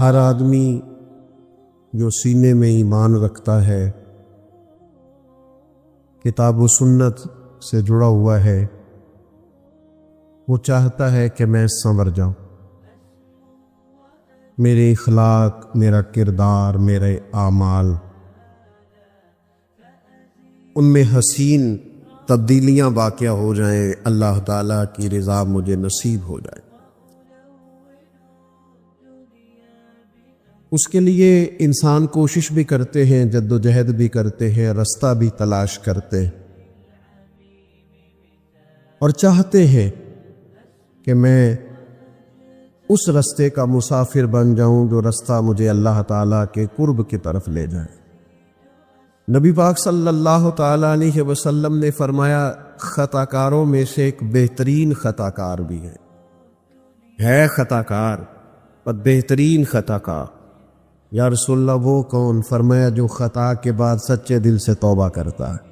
ہر آدمی جو سینے میں ایمان رکھتا ہے، کتاب و سنت سے جڑا ہوا ہے، وہ چاہتا ہے کہ میں سنور جاؤں، میرے اخلاق، میرا کردار، میرے اعمال، ان میں حسین تبدیلیاں واقع ہو جائیں، اللہ تعالیٰ کی رضا مجھے نصیب ہو جائے۔ اس کے لیے انسان کوشش بھی کرتے ہیں، جد و جہد بھی کرتے ہیں، رستہ بھی تلاش کرتے ہیں، اور چاہتے ہیں کہ میں اس رستے کا مسافر بن جاؤں جو رستہ مجھے اللہ تعالیٰ کے قرب کی طرف لے جائے۔ نبی پاک صلی اللہ تعالیٰ علیہ وسلم نے فرمایا، خطا کاروں میں سے ایک بہترین خطا کار بھی ہے خطا کار پر بہترین خطا کار۔ یا رسول اللہ وہ کون؟ فرمایا جو خطا کے بعد سچے دل سے توبہ کرتا ہے،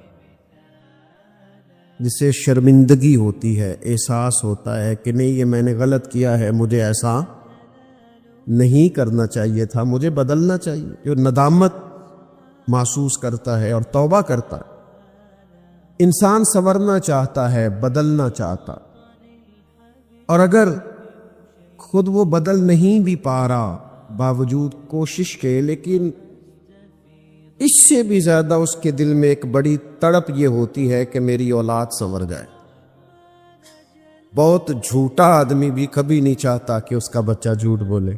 جسے شرمندگی ہوتی ہے، احساس ہوتا ہے کہ نہیں یہ میں نے غلط کیا ہے، مجھے ایسا نہیں کرنا چاہیے تھا، مجھے بدلنا چاہیے، جو ندامت محسوس کرتا ہے اور توبہ کرتا ہے۔ انسان سنورنا چاہتا ہے، بدلنا چاہتا، اور اگر خود وہ بدل نہیں بھی پا رہا باوجود کوشش کے، لیکن اس سے بھی زیادہ اس کے دل میں ایک بڑی تڑپ یہ ہوتی ہے کہ میری اولاد سنور جائے۔ بہت جھوٹا آدمی بھی کبھی نہیں چاہتا کہ اس کا بچہ جھوٹ بولے،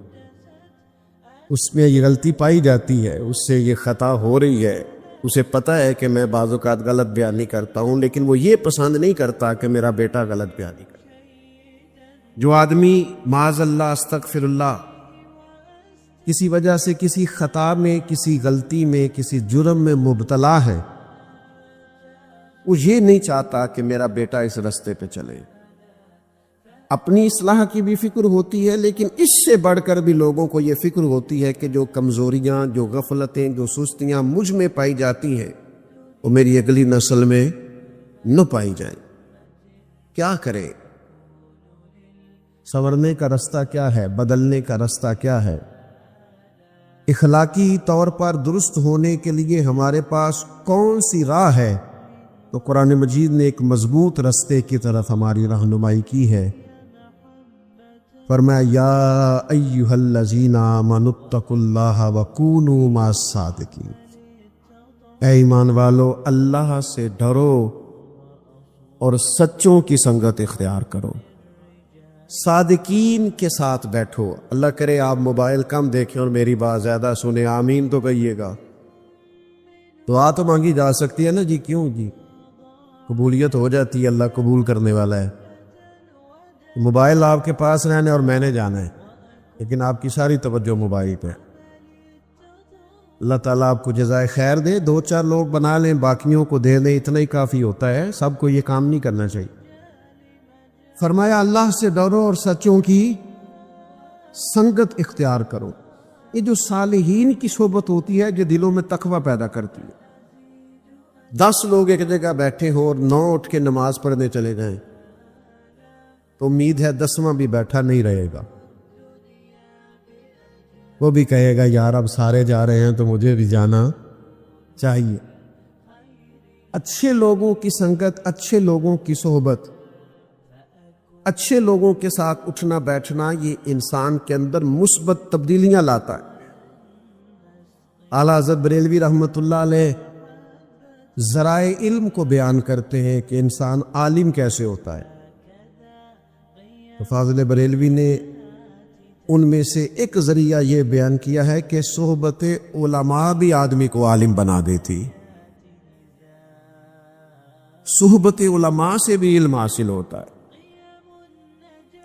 اس میں یہ غلطی پائی جاتی ہے، اس سے یہ خطا ہو رہی ہے، اسے پتہ ہے کہ میں بعض اوقات غلط بیانی کرتا ہوں، لیکن وہ یہ پسند نہیں کرتا کہ میرا بیٹا غلط بیانی کرے۔ جو آدمی معاذ اللہ استغفر اللہ کسی وجہ سے کسی خطا میں، کسی غلطی میں، کسی جرم میں مبتلا ہے، وہ یہ نہیں چاہتا کہ میرا بیٹا اس رستے پہ چلے۔ اپنی اصلاح کی بھی فکر ہوتی ہے، لیکن اس سے بڑھ کر بھی لوگوں کو یہ فکر ہوتی ہے کہ جو کمزوریاں، جو غفلتیں، جو سستیاں مجھ میں پائی جاتی ہیں وہ میری اگلی نسل میں نہ پائی جائیں۔ کیا کریں؟ سنورنے کا رستہ کیا ہے؟ بدلنے کا رستہ کیا ہے؟ اخلاقی طور پر درست ہونے کے لیے ہمارے پاس کون سی راہ ہے؟ تو قرآن مجید نے ایک مضبوط رستے کی طرف ہماری رہنمائی کی ہے۔ فرمایا یا ایھا الذین آمنوا اتقوا اللہ وکونوا مع الصادقین، اے ایمان والو اللہ سے ڈرو اور سچوں کی سنگت اختیار کرو، صادقین کے ساتھ بیٹھو۔ اللہ کرے آپ موبائل کم دیکھیں اور میری بات زیادہ سنیں، آمین تو کہیے گا۔ دعا تو مانگی جا سکتی ہے نا جی، کیوں جی؟ قبولیت ہو جاتی ہے، اللہ قبول کرنے والا ہے۔ موبائل آپ کے پاس رہنا ہے اور میں نے جانا ہے، لیکن آپ کی ساری توجہ موبائل پہ۔ اللہ تعالیٰ آپ کو جزائے خیر دے، 2-4 لوگ بنا لیں، باقیوں کو دے دیں، اتنا ہی کافی ہوتا ہے، سب کو یہ کام نہیں کرنا چاہیے۔ فرمایا اللہ سے ڈرو اور سچوں کی سنگت اختیار کرو۔ یہ جو صالحین کی صحبت ہوتی ہے جو دلوں میں تقوی پیدا کرتی ہے۔ 10 لوگ ایک جگہ بیٹھے ہو اور 9 اٹھ کے نماز پڑھنے چلے جائیں تو امید ہے 10واں بھی بیٹھا نہیں رہے گا، وہ بھی کہے گا یار اب سارے جا رہے ہیں تو مجھے بھی جانا چاہیے۔ اچھے لوگوں کی سنگت، اچھے لوگوں کی صحبت، اچھے لوگوں کے ساتھ اٹھنا بیٹھنا، یہ انسان کے اندر مثبت تبدیلیاں لاتا ہے۔ اعلیٰ حضرت بریلوی رحمۃ اللہ علیہ ذرائع علم کو بیان کرتے ہیں کہ انسان عالم کیسے ہوتا ہے۔ تو فاضل بریلوی نے ان میں سے ایک ذریعہ یہ بیان کیا ہے کہ صحبت علماء بھی آدمی کو عالم بنا دیتی، صحبت علماء سے بھی علم حاصل ہوتا ہے۔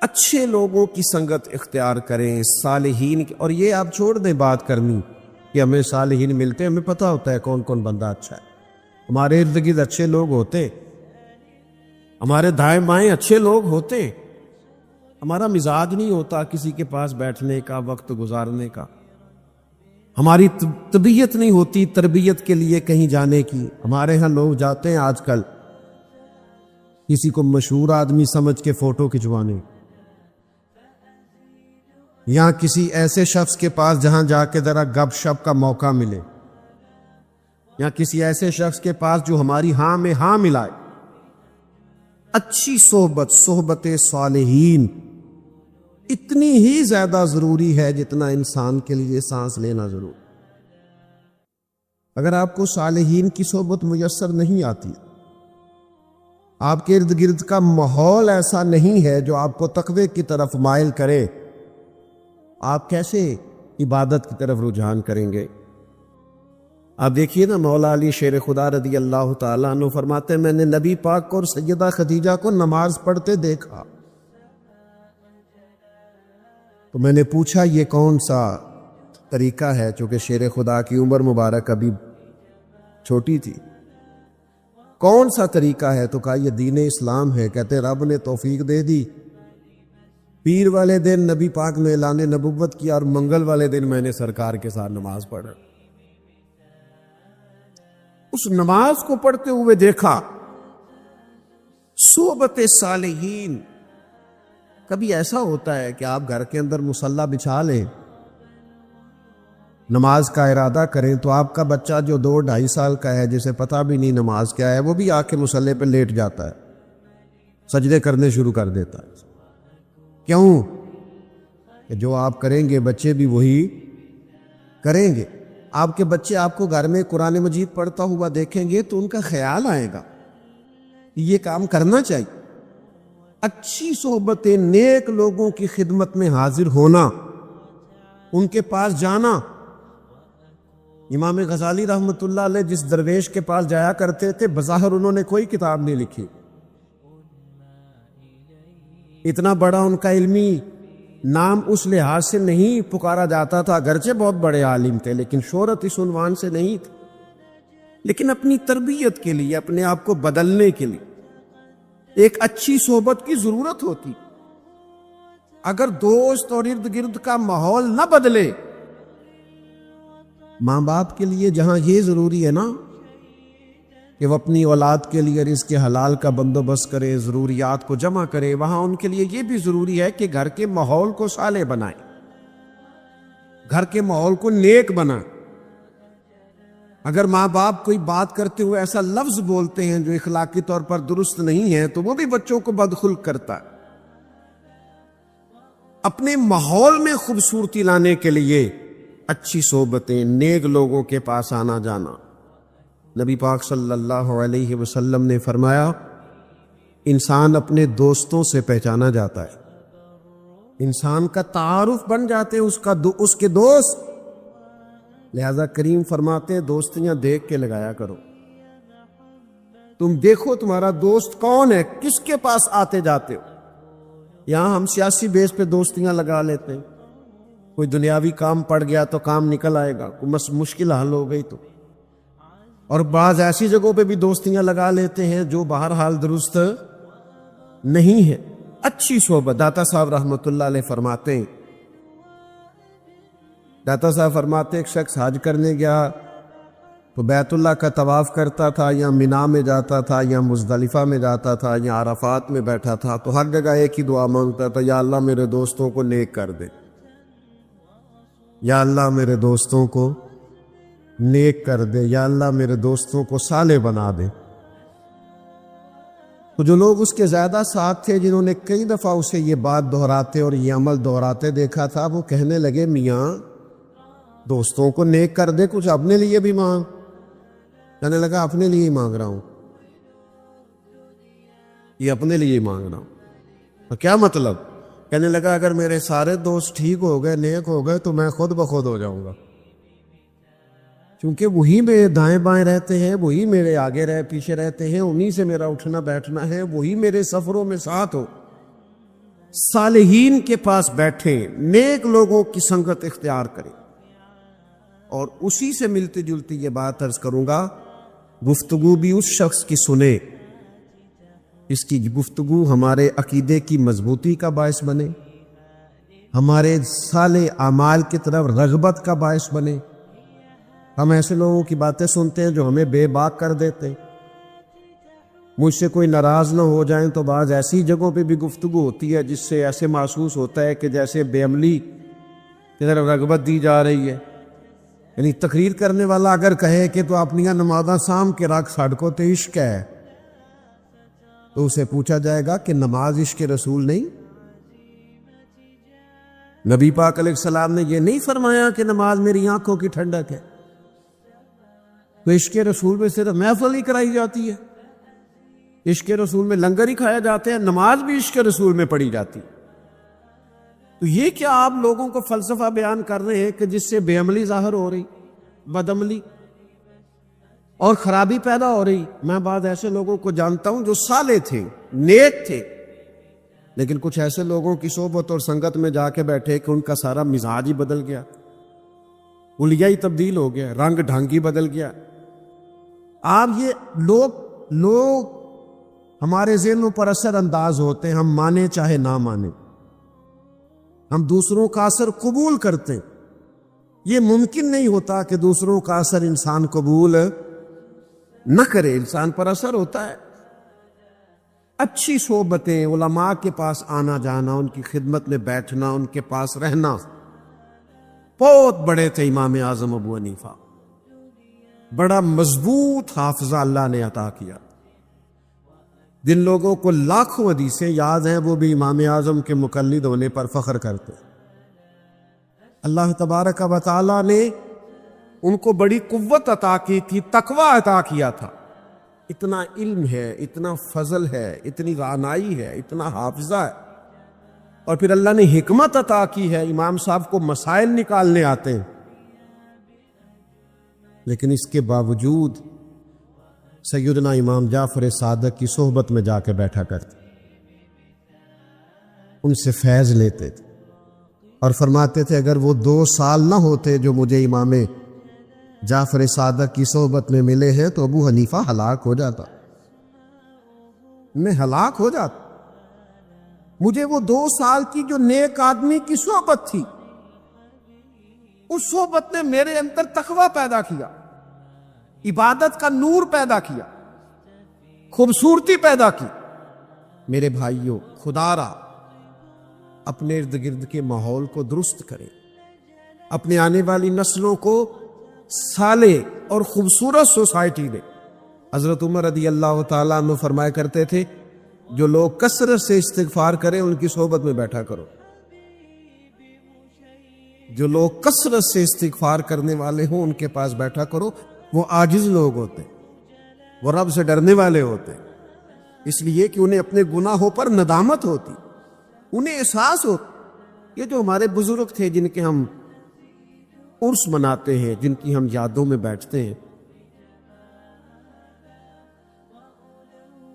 اچھے لوگوں کی سنگت اختیار کریں، صالحین کی، اور یہ آپ چھوڑ دیں بات کرنی کہ ہمیں صالحین ملتے ہیں، ہمیں پتہ ہوتا ہے کون کون بندہ اچھا ہے، ہمارے ارد گرد اچھے لوگ ہوتے، ہمارے دائیں بائیں اچھے لوگ ہوتے، ہمارا مزاج نہیں ہوتا کسی کے پاس بیٹھنے کا، وقت گزارنے کا، ہماری طبیعت نہیں ہوتی تربیت کے لیے کہیں جانے کی۔ ہمارے ہاں لوگ جاتے ہیں آج کل کسی کو مشہور آدمی سمجھ کے فوٹو کھنچوانے، یا کسی ایسے شخص کے پاس جہاں جا کے ذرا گپ شپ کا موقع ملے، یا کسی ایسے شخص کے پاس جو ہماری ہاں میں ہاں ملائے۔ اچھی صحبت، صحبت صالحین اتنی ہی زیادہ ضروری ہے جتنا انسان کے لیے سانس لینا ضروری۔ اگر آپ کو صالحین کی صحبت میسر نہیں آتی، آپ کے ارد گرد کا ماحول ایسا نہیں ہے جو آپ کو تقوی کی طرف مائل کرے، آپ کیسے عبادت کی طرف رجحان کریں گے؟ آپ دیکھیے نا، مولا علی شیر خدا رضی اللہ تعالیٰ عنہ فرماتے ہیں، میں نے نبی پاک کو اور سیدہ خدیجہ کو نماز پڑھتے دیکھا تو میں نے پوچھا یہ کون سا طریقہ ہے، چونکہ شیر خدا کی عمر مبارک ابھی چھوٹی تھی، کون سا طریقہ ہے؟ تو کہا یہ دین اسلام ہے۔ کہتے رب نے توفیق دے دی، پیر والے دن نبی پاک نے اعلان نبوت کیا اور منگل والے دن میں نے سرکار کے ساتھ نماز پڑھا۔ اس نماز کو پڑھتے ہوئے دیکھا۔ صحبت صالحین، کبھی ایسا ہوتا ہے کہ آپ گھر کے اندر مصلی بچھا لیں، نماز کا ارادہ کریں تو آپ کا بچہ جو 2-2.5 سال کا ہے، جسے پتہ بھی نہیں نماز کیا ہے، وہ بھی آ کے مصلی پہ لیٹ جاتا ہے، سجدے کرنے شروع کر دیتا ہے۔ کیوں؟ کہ جو آپ کریں گے بچے بھی وہی کریں گے۔ آپ کے بچے آپ کو گھر میں قرآن مجید پڑھتا ہوا دیکھیں گے تو ان کا خیال آئے گا یہ کام کرنا چاہیے۔ اچھی صحبتیں، نیک لوگوں کی خدمت میں حاضر ہونا، ان کے پاس جانا۔ امام غزالی رحمۃ اللہ علیہ جس درویش کے پاس جایا کرتے تھے، بظاہر انہوں نے کوئی کتاب نہیں لکھی، اتنا بڑا ان کا علمی نام اس لحاظ سے نہیں پکارا جاتا تھا، اگرچہ بہت بڑے عالم تھے لیکن شہرت اس عنوان سے نہیں تھی۔ لیکن اپنی تربیت کے لیے، اپنے آپ کو بدلنے کے لیے ایک اچھی صحبت کی ضرورت ہوتی۔ اگر دوست اور ارد گرد کا ماحول نہ بدلے، ماں باپ کے لیے جہاں یہ ضروری ہے نا کہ وہ اپنی اولاد کے لیے رزق حلال کا بندوبست کرے، ضروریات کو جمع کرے، وہاں ان کے لیے یہ بھی ضروری ہے کہ گھر کے ماحول کو صالح بنائیں، گھر کے ماحول کو نیک بنائیں۔ اگر ماں باپ کوئی بات کرتے ہوئے ایسا لفظ بولتے ہیں جو اخلاقی طور پر درست نہیں ہے تو وہ بھی بچوں کو بدخلق کرتا ہے۔ اپنے ماحول میں خوبصورتی لانے کے لیے اچھی صحبتیں، نیک لوگوں کے پاس آنا جانا۔ نبی پاک صلی اللہ علیہ وسلم نے فرمایا، انسان اپنے دوستوں سے پہچانا جاتا ہے، انسان کا تعارف بن جاتے ہیں اس کے دوست۔ لہذا کریم فرماتے ہیں دوستیاں دیکھ کے لگایا کرو۔ تم دیکھو تمہارا دوست کون ہے، کس کے پاس آتے جاتے ہو۔ یہاں ہم سیاسی بیس پہ دوستیاں لگا لیتے ہیں، کوئی دنیاوی کام پڑ گیا تو کام نکل آئے گا، کوئی مشکل حل ہو گئی تو، اور بعض ایسی جگہوں پہ بھی دوستیاں لگا لیتے ہیں جو بہرحال درست نہیں ہے۔ اچھی صحبت، داتا صاحب رحمۃ اللہ علیہ فرماتے ہیں، داتا صاحب فرماتے ایک شخص حج کرنے گیا تو بیت اللہ کا طواف کرتا تھا، یا مینا میں جاتا تھا، یا مزدلفہ میں جاتا تھا، یا عرفات میں بیٹھا تھا، تو ہر جگہ ایک ہی دعا مانگتا تھا، یا اللہ میرے دوستوں کو نیک کر دے، یا اللہ میرے دوستوں کو نیک کر دے، یا اللہ میرے دوستوں کو صالح بنا دے۔ تو جو لوگ اس کے زیادہ ساتھ تھے، جنہوں نے کئی دفعہ اسے یہ بات دہراتے اور یہ عمل دہراتے دیکھا تھا، وہ کہنے لگے میاں دوستوں کو نیک کر دے، کچھ اپنے لیے بھی مانگ۔ کہنے لگا اپنے لیے ہی مانگ رہا ہوں، یہ اپنے لیے ہی مانگ رہا ہوں۔ تو کیا مطلب؟ کہنے لگا اگر میرے سارے دوست ٹھیک ہو گئے، نیک ہو گئے، تو میں خود بخود ہو جاؤں گا، کیونکہ وہی میرے دائیں بائیں رہتے ہیں، وہی میرے آگے پیچھے رہتے ہیں، انہی سے میرا اٹھنا بیٹھنا ہے، وہی میرے سفروں میں ساتھ ہو۔ صالحین کے پاس بیٹھیں، نیک لوگوں کی سنگت اختیار کریں۔ اور اسی سے ملتی جلتی یہ بات عرض کروں گا، گفتگو بھی اس شخص کی سنے اس کی گفتگو ہمارے عقیدے کی مضبوطی کا باعث بنے، ہمارے صالح اعمال کی طرف رغبت کا باعث بنے۔ ہم ایسے لوگوں کی باتیں سنتے ہیں جو ہمیں بے باک کر دیتے ہیں۔ مجھ سے کوئی ناراض نہ ہو جائیں تو بعض ایسی جگہوں پہ بھی گفتگو ہوتی ہے جس سے ایسے محسوس ہوتا ہے کہ جیسے بے عملی کی طرف رغبت دی جا رہی ہے. یعنی تقریر کرنے والا اگر کہے کہ تو اپنی نمازاں سام کے رکھ سڑکوں تے عشق ہے، تو اسے پوچھا جائے گا کہ نماز عشق رسول نہیں؟ نبی پاک علیہ السلام نے یہ نہیں فرمایا کہ نماز میری آنکھوں کی ٹھنڈک ہے؟ تو عشق رسول میں صرف محفل ہی کرائی جاتی ہے، عشق رسول میں لنگر ہی کھایا جاتے ہیں، نماز بھی عشق رسول میں پڑھی جاتی. تو یہ کیا آپ لوگوں کو فلسفہ بیان کر رہے ہیں کہ جس سے بے عملی ظاہر ہو رہی، بدعملی اور خرابی پیدا ہو رہی؟ میں بعض ایسے لوگوں کو جانتا ہوں جو صالح تھے، نیک تھے، لیکن کچھ ایسے لوگوں کی صحبت اور سنگت میں جا کے بیٹھے کہ ان کا سارا مزاج ہی بدل گیا، حلیہ ہی تبدیل ہو گیا، رنگ ڈھنگ ہی بدل گیا. آپ یہ لوگ ہمارے ذہنوں پر اثر انداز ہوتے ہیں، ہم مانے چاہے نہ مانے، ہم دوسروں کا اثر قبول کرتے ہیں. یہ ممکن نہیں ہوتا کہ دوسروں کا اثر انسان قبول نہ کرے، انسان پر اثر ہوتا ہے. اچھی صحبتیں، علماء کے پاس آنا جانا، ان کی خدمت میں بیٹھنا، ان کے پاس رہنا. بہت بڑے تھے امام اعظم ابو حنیفہ، بڑا مضبوط حافظہ اللہ نے عطا کیا. جن لوگوں کو لاکھوں حدیثیں یاد ہیں وہ بھی امام اعظم کے مقلد ہونے پر فخر کرتے. اللہ تبارک و تعالی نے ان کو بڑی قوت عطا کی تھی، تقوی عطا کیا تھا. اتنا علم ہے، اتنا فضل ہے، اتنی رعنائی ہے، اتنا حافظہ ہے، اور پھر اللہ نے حکمت عطا کی ہے. امام صاحب کو مسائل نکالنے آتے ہیں، لیکن اس کے باوجود سیدنا امام جعفر صادق کی صحبت میں جا کے بیٹھا کرتے، ان سے فیض لیتے تھے، اور فرماتے تھے اگر وہ 2 سال نہ ہوتے جو مجھے امام جعفر صادق کی صحبت میں ملے ہیں تو ابو حنیفہ ہلاک ہو جاتا، میں ہلاک ہو جاتا. مجھے وہ 2 سال کی جو نیک آدمی کی صحبت تھی، اس صحبت نے میرے اندر تقوی پیدا کیا، عبادت کا نور پیدا کیا، خوبصورتی پیدا کی. میرے بھائیوں، خدا را اپنے ارد گرد کے ماحول کو درست کریں، اپنے آنے والی نسلوں کو صالح اور خوبصورت سوسائٹی دیں. حضرت عمر رضی اللہ تعالیٰ عنہ فرمایا کرتے تھے جو لوگ کثرت سے استغفار کریں ان کی صحبت میں بیٹھا کرو. جو لوگ کثرت سے استغفار کرنے والے ہوں ان کے پاس بیٹھا کرو. وہ عاجز لوگ ہوتے ہیں، وہ رب سے ڈرنے والے ہوتے ہیں، اس لیے کہ انہیں اپنے گناہوں پر ندامت ہوتی، انہیں احساس ہوتا. یہ جو ہمارے بزرگ تھے جن کے ہم عرس مناتے ہیں، جن کی ہم یادوں میں بیٹھتے ہیں،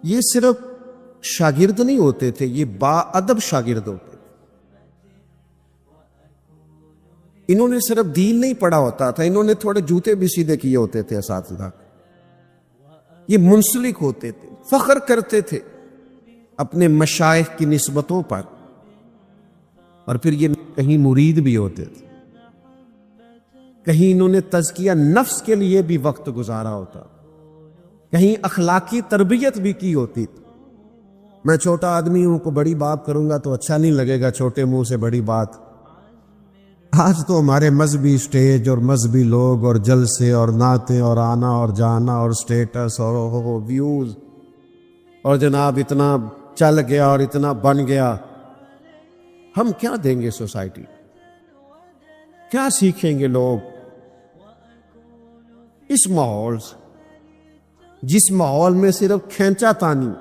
یہ صرف شاگرد نہیں ہوتے تھے، یہ با ادب شاگرد ہوتے تھے. انہوں نے صرف دین نہیں پڑھا ہوتا تھا، انہوں نے تھوڑے جوتے بھی سیدھے کیے ہوتے تھے اساتذہ. یہ منسلک ہوتے تھے، فخر کرتے تھے اپنے مشائخ کی نسبتوں پر، اور پھر یہ کہیں مرید بھی ہوتے تھے، کہیں انہوں نے تزکیہ نفس کے لیے بھی وقت گزارا ہوتا، کہیں اخلاقی تربیت بھی کی ہوتی تھی. میں چھوٹا آدمی ہوں، کو بڑی بات کروں گا تو اچھا نہیں لگے گا، چھوٹے منہ سے بڑی بات. آج تو ہمارے مذہبی سٹیج اور مذہبی لوگ اور جلسے اور نعتیں اور آنا اور جانا اور سٹیٹس اور ویوز، اور جناب اتنا چل گیا اور اتنا بن گیا. ہم کیا دیں گے سوسائٹی؟ کیا سیکھیں گے لوگ اس ماحول سے، جس ماحول میں صرف کھینچا تانی،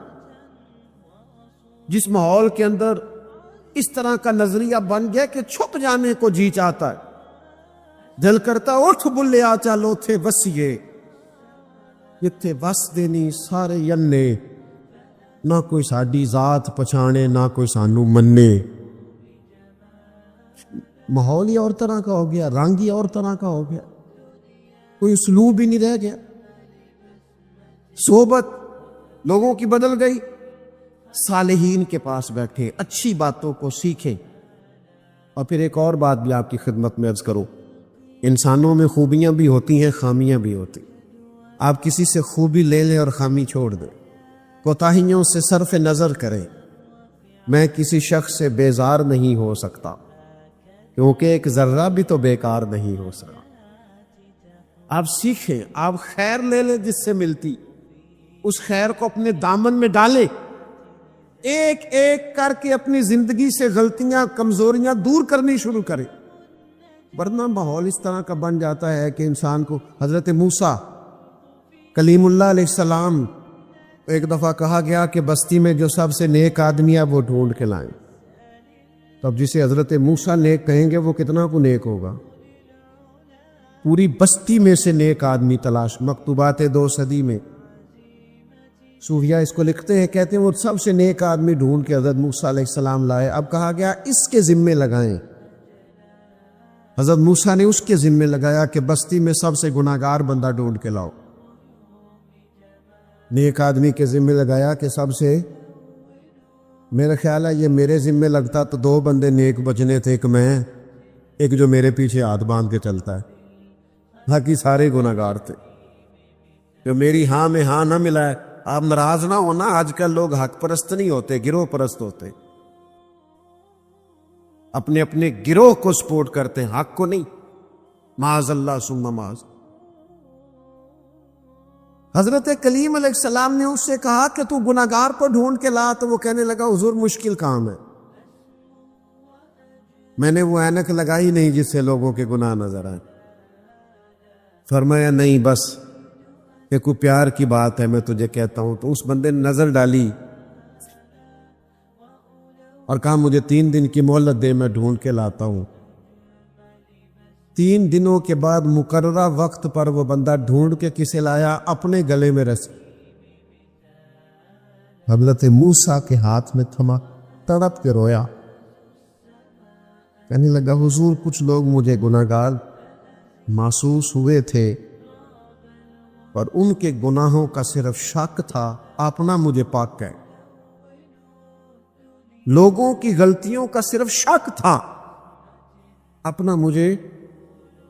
جس ماحول کے اندر اس طرح کا نظریہ بن گیا کہ چھپ جانے کو جی چاہتا ہے. دل کرتا اٹھ بلے آ چلو تھے وسیے، جتھے وس دینی سارے ینے، نہ کوئی ساڈی ذات پچھانے نہ کوئی سانو منے. ماحول ہی اور طرح کا ہو گیا، رنگ ہی اور طرح کا ہو گیا، کوئی اسلوب ہی نہیں رہ گیا. صحبت لوگوں کی بدل گئی. صالحین کے پاس بیٹھیں، اچھی باتوں کو سیکھیں. اور پھر ایک اور بات بھی آپ کی خدمت میں عرض کروں، انسانوں میں خوبیاں بھی ہوتی ہیں، خامیاں بھی ہوتی. آپ کسی سے خوبی لے لیں اور خامی چھوڑ دیں، کوتاہیوں سے صرف نظر کریں. میں کسی شخص سے بیزار نہیں ہو سکتا کیونکہ ایک ذرہ بھی تو بیکار نہیں ہو سکا۔ آپ سیکھیں، آپ خیر لے لیں جس سے ملتی، اس خیر کو اپنے دامن میں ڈالیں، ایک ایک کر کے اپنی زندگی سے غلطیاں کمزوریاں دور کرنی شروع کریں، ورنہ ماحول اس طرح کا بن جاتا ہے کہ انسان کو۔ حضرت موسیٰ کلیم اللہ علیہ السلام ایک دفعہ کہا گیا کہ بستی میں جو سب سے نیک آدمی ہے وہ ڈھونڈ کے لائیں، تو اب جسے حضرت موسیٰ نیک کہیں گے وہ کتنا کو نیک ہوگا؟ پوری بستی میں سے نیک آدمی تلاش، مکتوبات 2 صدی میں صوفیہ اس کو لکھتے ہیں، کہتے ہیں وہ سب سے نیک آدمی ڈھونڈ کے حضرت موسیٰ علیہ السلام لائے۔ اب کہا گیا اس کے ذمے لگائیں، حضرت موسیٰ نے اس کے ذمے لگایا کہ بستی میں سب سے گناہگار بندہ ڈھونڈ کے لاؤ، نیک آدمی کے ذمے لگایا کہ سب سے، میرا خیال ہے یہ میرے ذمے لگتا تو 2 بندے نیک بچنے تھے، ایک میں، ایک جو میرے پیچھے ہاتھ باندھ کے چلتا ہے، باقی سارے گناہگار تھے۔ جو میری ہاں میں ہاں نہ ملا ہے، آپ ناراض نہ ہونا، آج کل لوگ حق پرست نہیں ہوتے، گروہ پرست ہوتے، اپنے اپنے گروہ کو سپورٹ کرتے ہیں، حق کو نہیں، معاذ اللہ ثم معاذ۔ حضرت کلیم علیہ السلام نے اس سے کہا کہ تو گناہگار کو ڈھونڈ کے لا، تو وہ کہنے لگا حضور مشکل کام ہے، میں نے وہ اینک لگائی نہیں جس سے لوگوں کے گناہ نظر آئے۔ فرمایا نہیں، بس کہ کوئی پیار کی بات ہے میں تجھے کہتا ہوں۔ تو اس بندے نے نظر ڈالی اور کہا مجھے 3 دن کی مہلت دے، میں ڈھونڈ کے لاتا ہوں۔ 3 دنوں کے بعد مقررہ وقت پر وہ بندہ ڈھونڈ کے کسے لایا؟ اپنے گلے میں رسی حضرت موسیٰ کے ہاتھ میں تھما، تڑپ کے رویا، کہنے لگا حضور کچھ لوگ مجھے گناہگار محسوس ہوئے تھے، پر ان کے گناہوں کا صرف شک تھا، اپنا مجھے پاک کہے۔ لوگوں کی غلطیوں کا صرف شک تھا، اپنا مجھے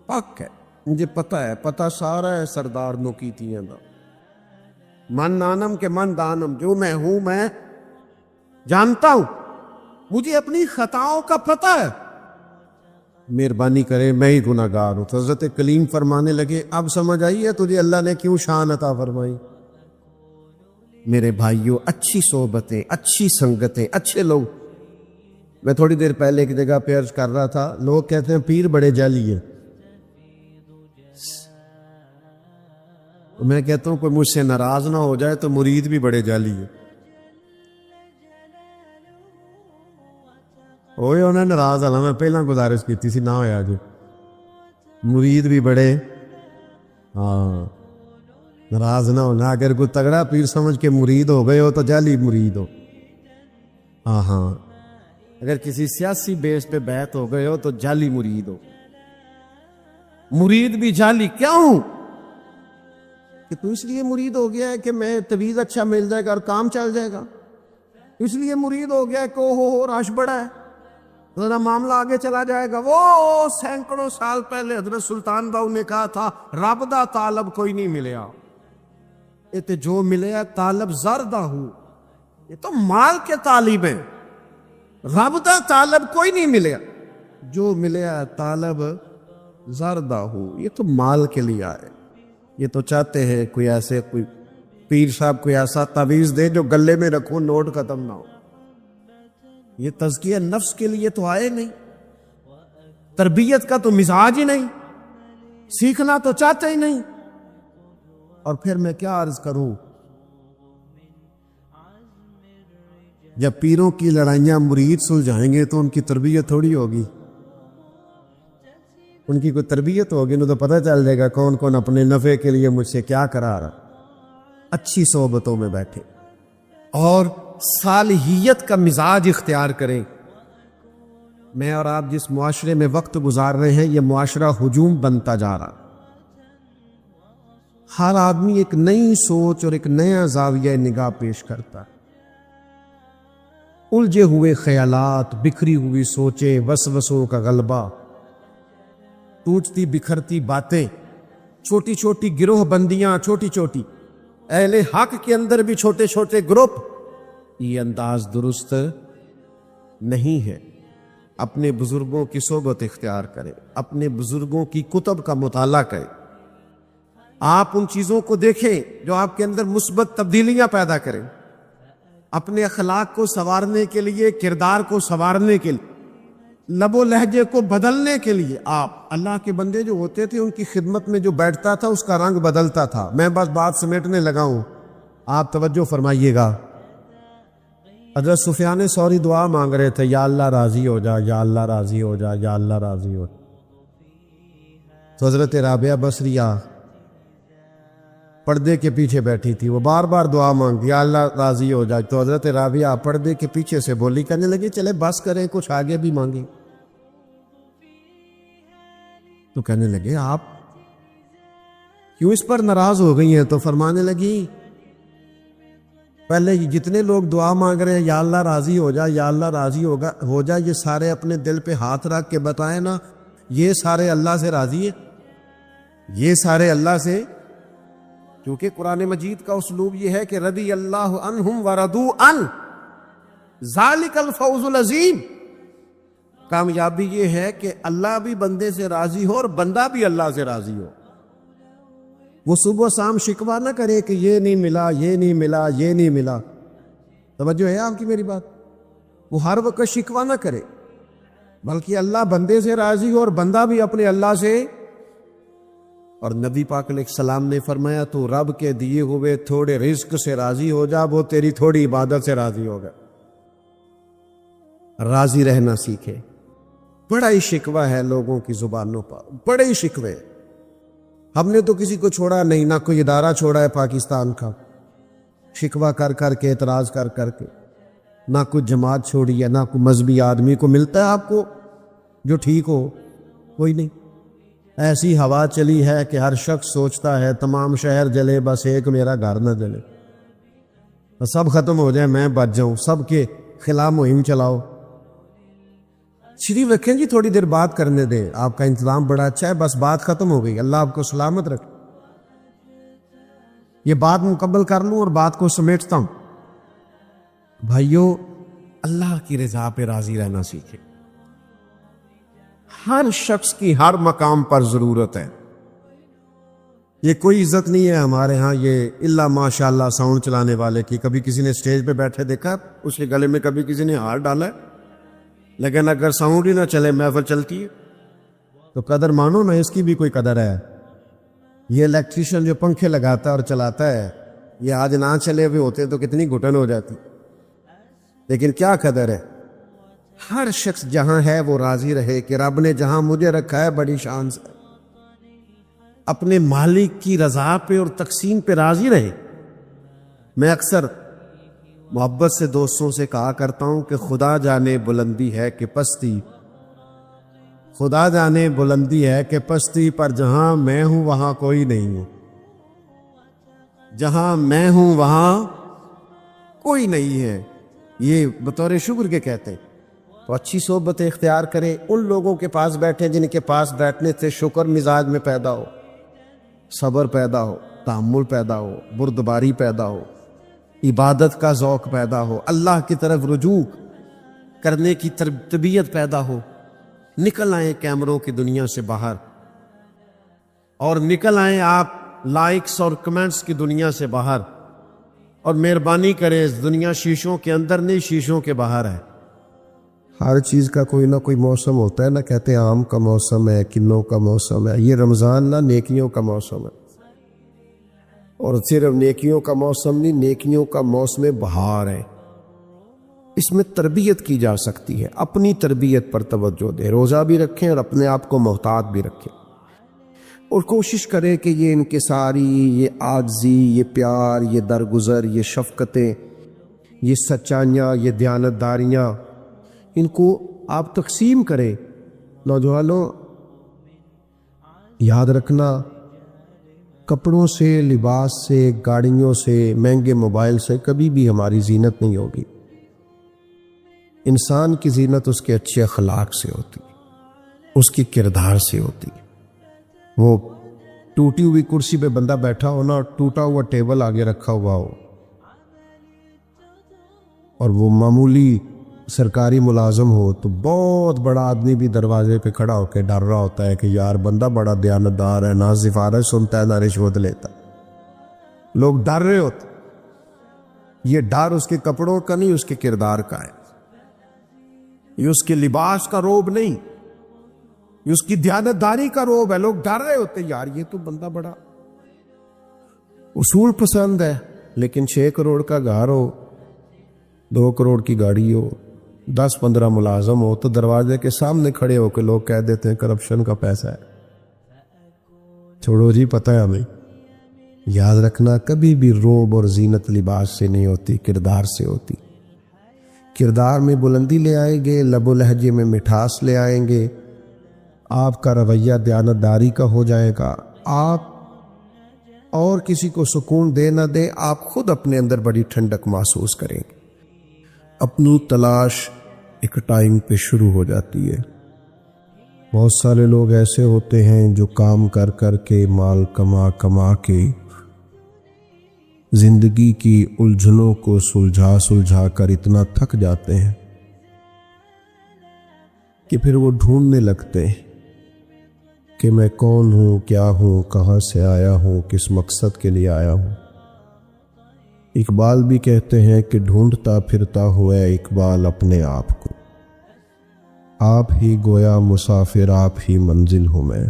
پاک ہے، مجھے پتہ ہے، پتہ سارا ہے سردار نو کی تیاں دا، من نانم کے من دانم، جو میں ہوں میں جانتا ہوں، مجھے اپنی خطاؤں کا پتہ ہے، مہربانی کرے میں ہی گناہگار ہوں۔ تو حضرت کلیم فرمانے لگے اب سمجھ آئی ہے تجھے اللہ نے کیوں شان عطا فرمائی؟ میرے بھائیوں، اچھی صحبتیں، اچھی سنگتیں، اچھے لوگ۔ میں تھوڑی دیر پہلے ایک جگہ پہ عرض کر رہا تھا، لوگ کہتے ہیں پیر بڑے جعلی ہیں، میں کہتا ہوں کوئی مجھ سے ناراض نہ ہو جائے تو مرید بھی بڑے جعلی ہیں۔ ہوئے انہیں ناراض آنا، میں پہلا گزارش کی تھی نہ ہویا جو مرید بھی بڑے، ہاں ناراض نہ ہونا، اگر کوئی تگڑا پیر سمجھ کے مرید ہو گئے ہو تو جعلی مرید ہو، ہاں اگر کسی سیاسی بیس پہ بیعت ہو گئے ہو تو جعلی مرید ہو۔ مرید بھی جعلی کیوں؟ کہ تو اس لیے مرید ہو گیا ہے کہ میں طویز اچھا مل جائے گا اور کام چل جائے گا، اس لیے مرید ہو گیا ہے کہ ہو رش بڑا ہے، ذرا معاملہ آگے چلا جائے گا۔ وہ سینکڑوں سال پہلے حضرت سلطان باؤ نے کہا تھا رب دا طالب کوئی نہیں ملیا، یہ تو جو ملیا طالب زردہ ہوں، یہ تو مال کے طالب ہیں، رب دا طالب کوئی نہیں ملیا، جو ملیا طالب زردہ ہوں، یہ تو مال کے لیے آئے۔ یہ تو چاہتے ہیں کوئی ایسے کوئی پیر صاحب کوئی ایسا تعویذ دے جو گلے میں رکھو نوٹ ختم نہ ہو، یہ تزکیہ نفس کے لیے تو آئے نہیں، تربیت کا تو مزاج ہی نہیں، سیکھنا تو چاہتے ہی نہیں۔ اور پھر میں کیا عرض کروں، جب پیروں کی لڑائیاں مرید سلجھائیں گے تو ان کی تربیت تھوڑی ہوگی، ان کی کوئی تربیت ہوگی نو تو پتہ چل جائے گا کون کون اپنے نفع کے لیے مجھ سے کیا کرا رہا۔ اچھی صحبتوں میں بیٹھے اور صالحیت کا مزاج اختیار کریں۔ میں اور آپ جس معاشرے میں وقت گزار رہے ہیں یہ معاشرہ ہجوم بنتا جا رہا، ہر آدمی ایک نئی سوچ اور ایک نیا زاویہ نگاہ پیش کرتا، الجھے ہوئے خیالات، بکھری ہوئی سوچیں، وسوسوں کا غلبہ، ٹوٹتی بکھرتی باتیں، چھوٹی چھوٹی گروہ بندیاں، چھوٹی چھوٹی اہل حق کے اندر بھی چھوٹے چھوٹے گروپ، یہ انداز درست نہیں ہے۔ اپنے بزرگوں کی صحبت اختیار کریں، اپنے بزرگوں کی کتب کا مطالعہ کریں، آپ ان چیزوں کو دیکھیں جو آپ کے اندر مثبت تبدیلیاں پیدا کریں، اپنے اخلاق کو سنوارنے کے لیے، کردار کو سنوارنے کے لیے، لب و لہجے کو بدلنے کے لیے۔ آپ اللہ کے بندے جو ہوتے تھے ان کی خدمت میں جو بیٹھتا تھا اس کا رنگ بدلتا تھا۔ میں بس بات سمیٹنے لگا ہوں، آپ توجہ فرمائیے گا۔ حضرت سفیان ثوری دعا مانگ رہے تھے، یا اللہ راضی ہو جا، یا اللہ راضی ہو جا، یا اللہ راضی ہو جا۔ تو حضرت رابعہ بصریہ پردے کے پیچھے بیٹھی تھی، وہ بار بار دعا مانگتی، یا اللہ راضی ہو جائے۔ تو حضرت رابعہ پردے کے پیچھے سے بولی، کہنے لگی چلے بس کریں، کچھ آگے بھی مانگیں۔ تو کہنے لگے آپ کیوں اس پر ناراض ہو گئی ہیں؟ تو فرمانے لگی پہلے جتنے لوگ دعا مانگ رہے ہیں یا اللہ راضی ہو جا، یا اللہ راضی ہو جا، یہ سارے اپنے دل پہ ہاتھ رکھ کے بتائیں نا، یہ سارے اللہ سے راضی ہیں؟ یہ سارے اللہ سے؟ کیونکہ قرآن مجید کا اسلوب یہ ہے کہ رضی اللہ عنہم ورضوا عنہ، ذالک الفوز العظیم۔ کامیابی یہ ہے کہ اللہ بھی بندے سے راضی ہو اور بندہ بھی اللہ سے راضی ہو۔ وہ صبح شام شکوہ نہ کرے کہ یہ نہیں ملا، یہ نہیں ملا، یہ نہیں ملا۔ توجہ ہے آپ کی میری بات؟ وہ ہر وقت شکوہ نہ کرے، بلکہ اللہ بندے سے راضی ہو اور بندہ بھی اپنے اللہ سے۔ اور نبی پاک علیہ السلام نے فرمایا تو رب کے دیے ہوئے تھوڑے رزق سے راضی ہو جا، وہ تیری تھوڑی عبادت سے راضی ہوگا۔ راضی رہنا سیکھے۔ بڑا ہی شکوہ ہے لوگوں کی زبانوں پر، بڑے ہی شکوے۔ ہم نے تو کسی کو چھوڑا نہیں، نہ کوئی ادارہ چھوڑا ہے پاکستان کا، شکوہ کر کر کے، اعتراض کر کر کے، نہ کوئی جماعت چھوڑی ہے، نہ کوئی مذہبی آدمی کو ملتا ہے آپ کو جو ٹھیک ہو، کوئی نہیں۔ ایسی ہوا چلی ہے کہ ہر شخص سوچتا ہے تمام شہر جلے بس ایک میرا گھر نہ جلے، سب ختم ہو جائے میں بچ جاؤں، سب کے خلاف مہم چلاؤ۔ شریف رکھیں جی، تھوڑی دیر بات کرنے دیں، آپ کا انتظام بڑا اچھا ہے، بس بات ختم ہو گئی، اللہ آپ کو سلامت رکھے۔ یہ بات مکمل کر لوں اور بات کو سمیٹتا ہوں۔ بھائیو، اللہ کی رضا پہ راضی رہنا سیکھیں۔ ہر شخص کی ہر مقام پر ضرورت ہے۔ یہ کوئی عزت نہیں ہے ہمارے ہاں یہ الا ماشاء اللہ ساؤنڈ چلانے والے کی۔ کبھی کسی نے سٹیج پہ بیٹھے دیکھا اس کے گلے میں کبھی کسی نے ہار ڈالا ہے؟ لیکن اگر ساؤنڈ ہی نہ چلے، محفل چلتی ہے تو قدر مانو نا، اس کی بھی کوئی قدر ہے۔ یہ الیکٹریشین جو پنکھے لگاتا ہے اور چلاتا ہے، یہ آج نہ چلے ہوئے ہوتے تو کتنی گھٹن ہو جاتی، لیکن کیا قدر ہے۔ ہر شخص جہاں ہے وہ راضی رہے کہ رب نے جہاں مجھے رکھا ہے بڑی شان سے، اپنے مالک کی رضا پہ اور تقسیم پہ راضی رہے۔ میں اکثر محبت سے دوستوں سے کہا کرتا ہوں کہ خدا جانے بلندی ہے کہ پستی، خدا جانے بلندی ہے کہ پستی، پر جہاں میں ہوں وہاں کوئی نہیں ہوں، جہاں میں ہوں وہاں کوئی نہیں ہے، یہ بطور شکر کے کہتے ہیں۔ تو اچھی صحبت اختیار کریں، ان لوگوں کے پاس بیٹھیں جن کے پاس بیٹھنے سے شکر مزاج میں پیدا ہو، صبر پیدا ہو، تحمل پیدا ہو، بردباری پیدا ہو، عبادت کا ذوق پیدا ہو، اللہ کی طرف رجوع کرنے کی طبیعت پیدا ہو۔ نکل آئیں کیمروں کی دنیا سے باہر، اور نکل آئیں آپ لائکس اور کمنٹس کی دنیا سے باہر، اور مہربانی کریں اس دنیا شیشوں کے اندر نہیں، شیشوں کے باہر ہے۔ ہر چیز کا کوئی نہ کوئی موسم ہوتا ہے، نہ کہتے ہیں آم کا موسم ہے، کنوں کا موسم ہے، یہ رمضان نہ نیکیوں کا موسم ہے، اور صرف نیکیوں کا موسم نہیں، نیکیوں کا موسم بہار ہے۔ اس میں تربیت کی جا سکتی ہے، اپنی تربیت پر توجہ دیں، روزہ بھی رکھیں اور اپنے آپ کو محتاط بھی رکھیں، اور کوشش کریں کہ یہ انکساری، یہ عاجزی، یہ پیار، یہ درگزر، یہ شفقتیں، یہ سچائیاں، یہ دیانتداریاں، ان کو آپ تقسیم کریں۔ نوجوانوں، یاد رکھنا، کپڑوں سے، لباس سے، گاڑیوں سے، مہنگے موبائل سے کبھی بھی ہماری زینت نہیں ہوگی۔ انسان کی زینت اس کے اچھے اخلاق سے ہوتی، اس کی کردار سے ہوتی۔ وہ ٹوٹی ہوئی کرسی پہ بندہ بیٹھا ہو نا، اور ٹوٹا ہوا ٹیبل آگے رکھا ہوا ہو، اور وہ معمولی سرکاری ملازم ہو تو بہت بڑا آدمی بھی دروازے پہ کھڑا ہو کے ڈر رہا ہوتا ہے کہ یار بندہ بڑا دیانتدار ہے، نہ سفارش سنتا ہے نہ رشوت لیتا، لوگ ڈر رہے ہوتے۔ یہ ڈر اس کے کپڑوں کا نہیں، اس کے کردار کا ہے، یہ اس کے لباس کا روب نہیں، یہ اس کی دیانتداری کا روب ہے۔ لوگ ڈر رہے ہوتے یار یہ تو بندہ بڑا اصول پسند ہے، لیکن 6 کروڑ کا گھر ہو، 2 کروڑ کی گاڑی ہو، 10-15 ملازم ہو، تو دروازے کے سامنے کھڑے ہو کے لوگ کہہ دیتے ہیں کرپشن کا پیسہ ہے۔ چھوڑو جی، پتہ ہے ہمیں۔ یاد رکھنا کبھی بھی روب اور زینت لباس سے نہیں ہوتی، کردار سے ہوتی۔ کردار میں بلندی لے آئیں گے، لب و لہجے میں مٹھاس لے آئیں گے، آپ کا رویہ دیانتداری کا ہو جائے گا، آپ اور کسی کو سکون دے نہ دے، آپ خود اپنے اندر بڑی ٹھنڈک محسوس کریں گے۔ اپنی تلاش ایک ٹائم پہ شروع ہو جاتی ہے۔ بہت سارے لوگ ایسے ہوتے ہیں جو کام کر کر کے، مال کما کما کے زندگی کی الجھنوں کو سلجھا کر اتنا تھک جاتے ہیں کہ پھر وہ ڈھونڈنے لگتے ہیں کہ میں کون ہوں، کیا ہوں، کہاں سے آیا ہوں، کس مقصد کے لیے آیا ہوں۔ اقبال بھی کہتے ہیں کہ ڈھونڈتا پھرتا ہوا ہے اقبال اپنے آپ کو، آپ ہی گویا مسافر، آپ ہی منزل ہوں میں۔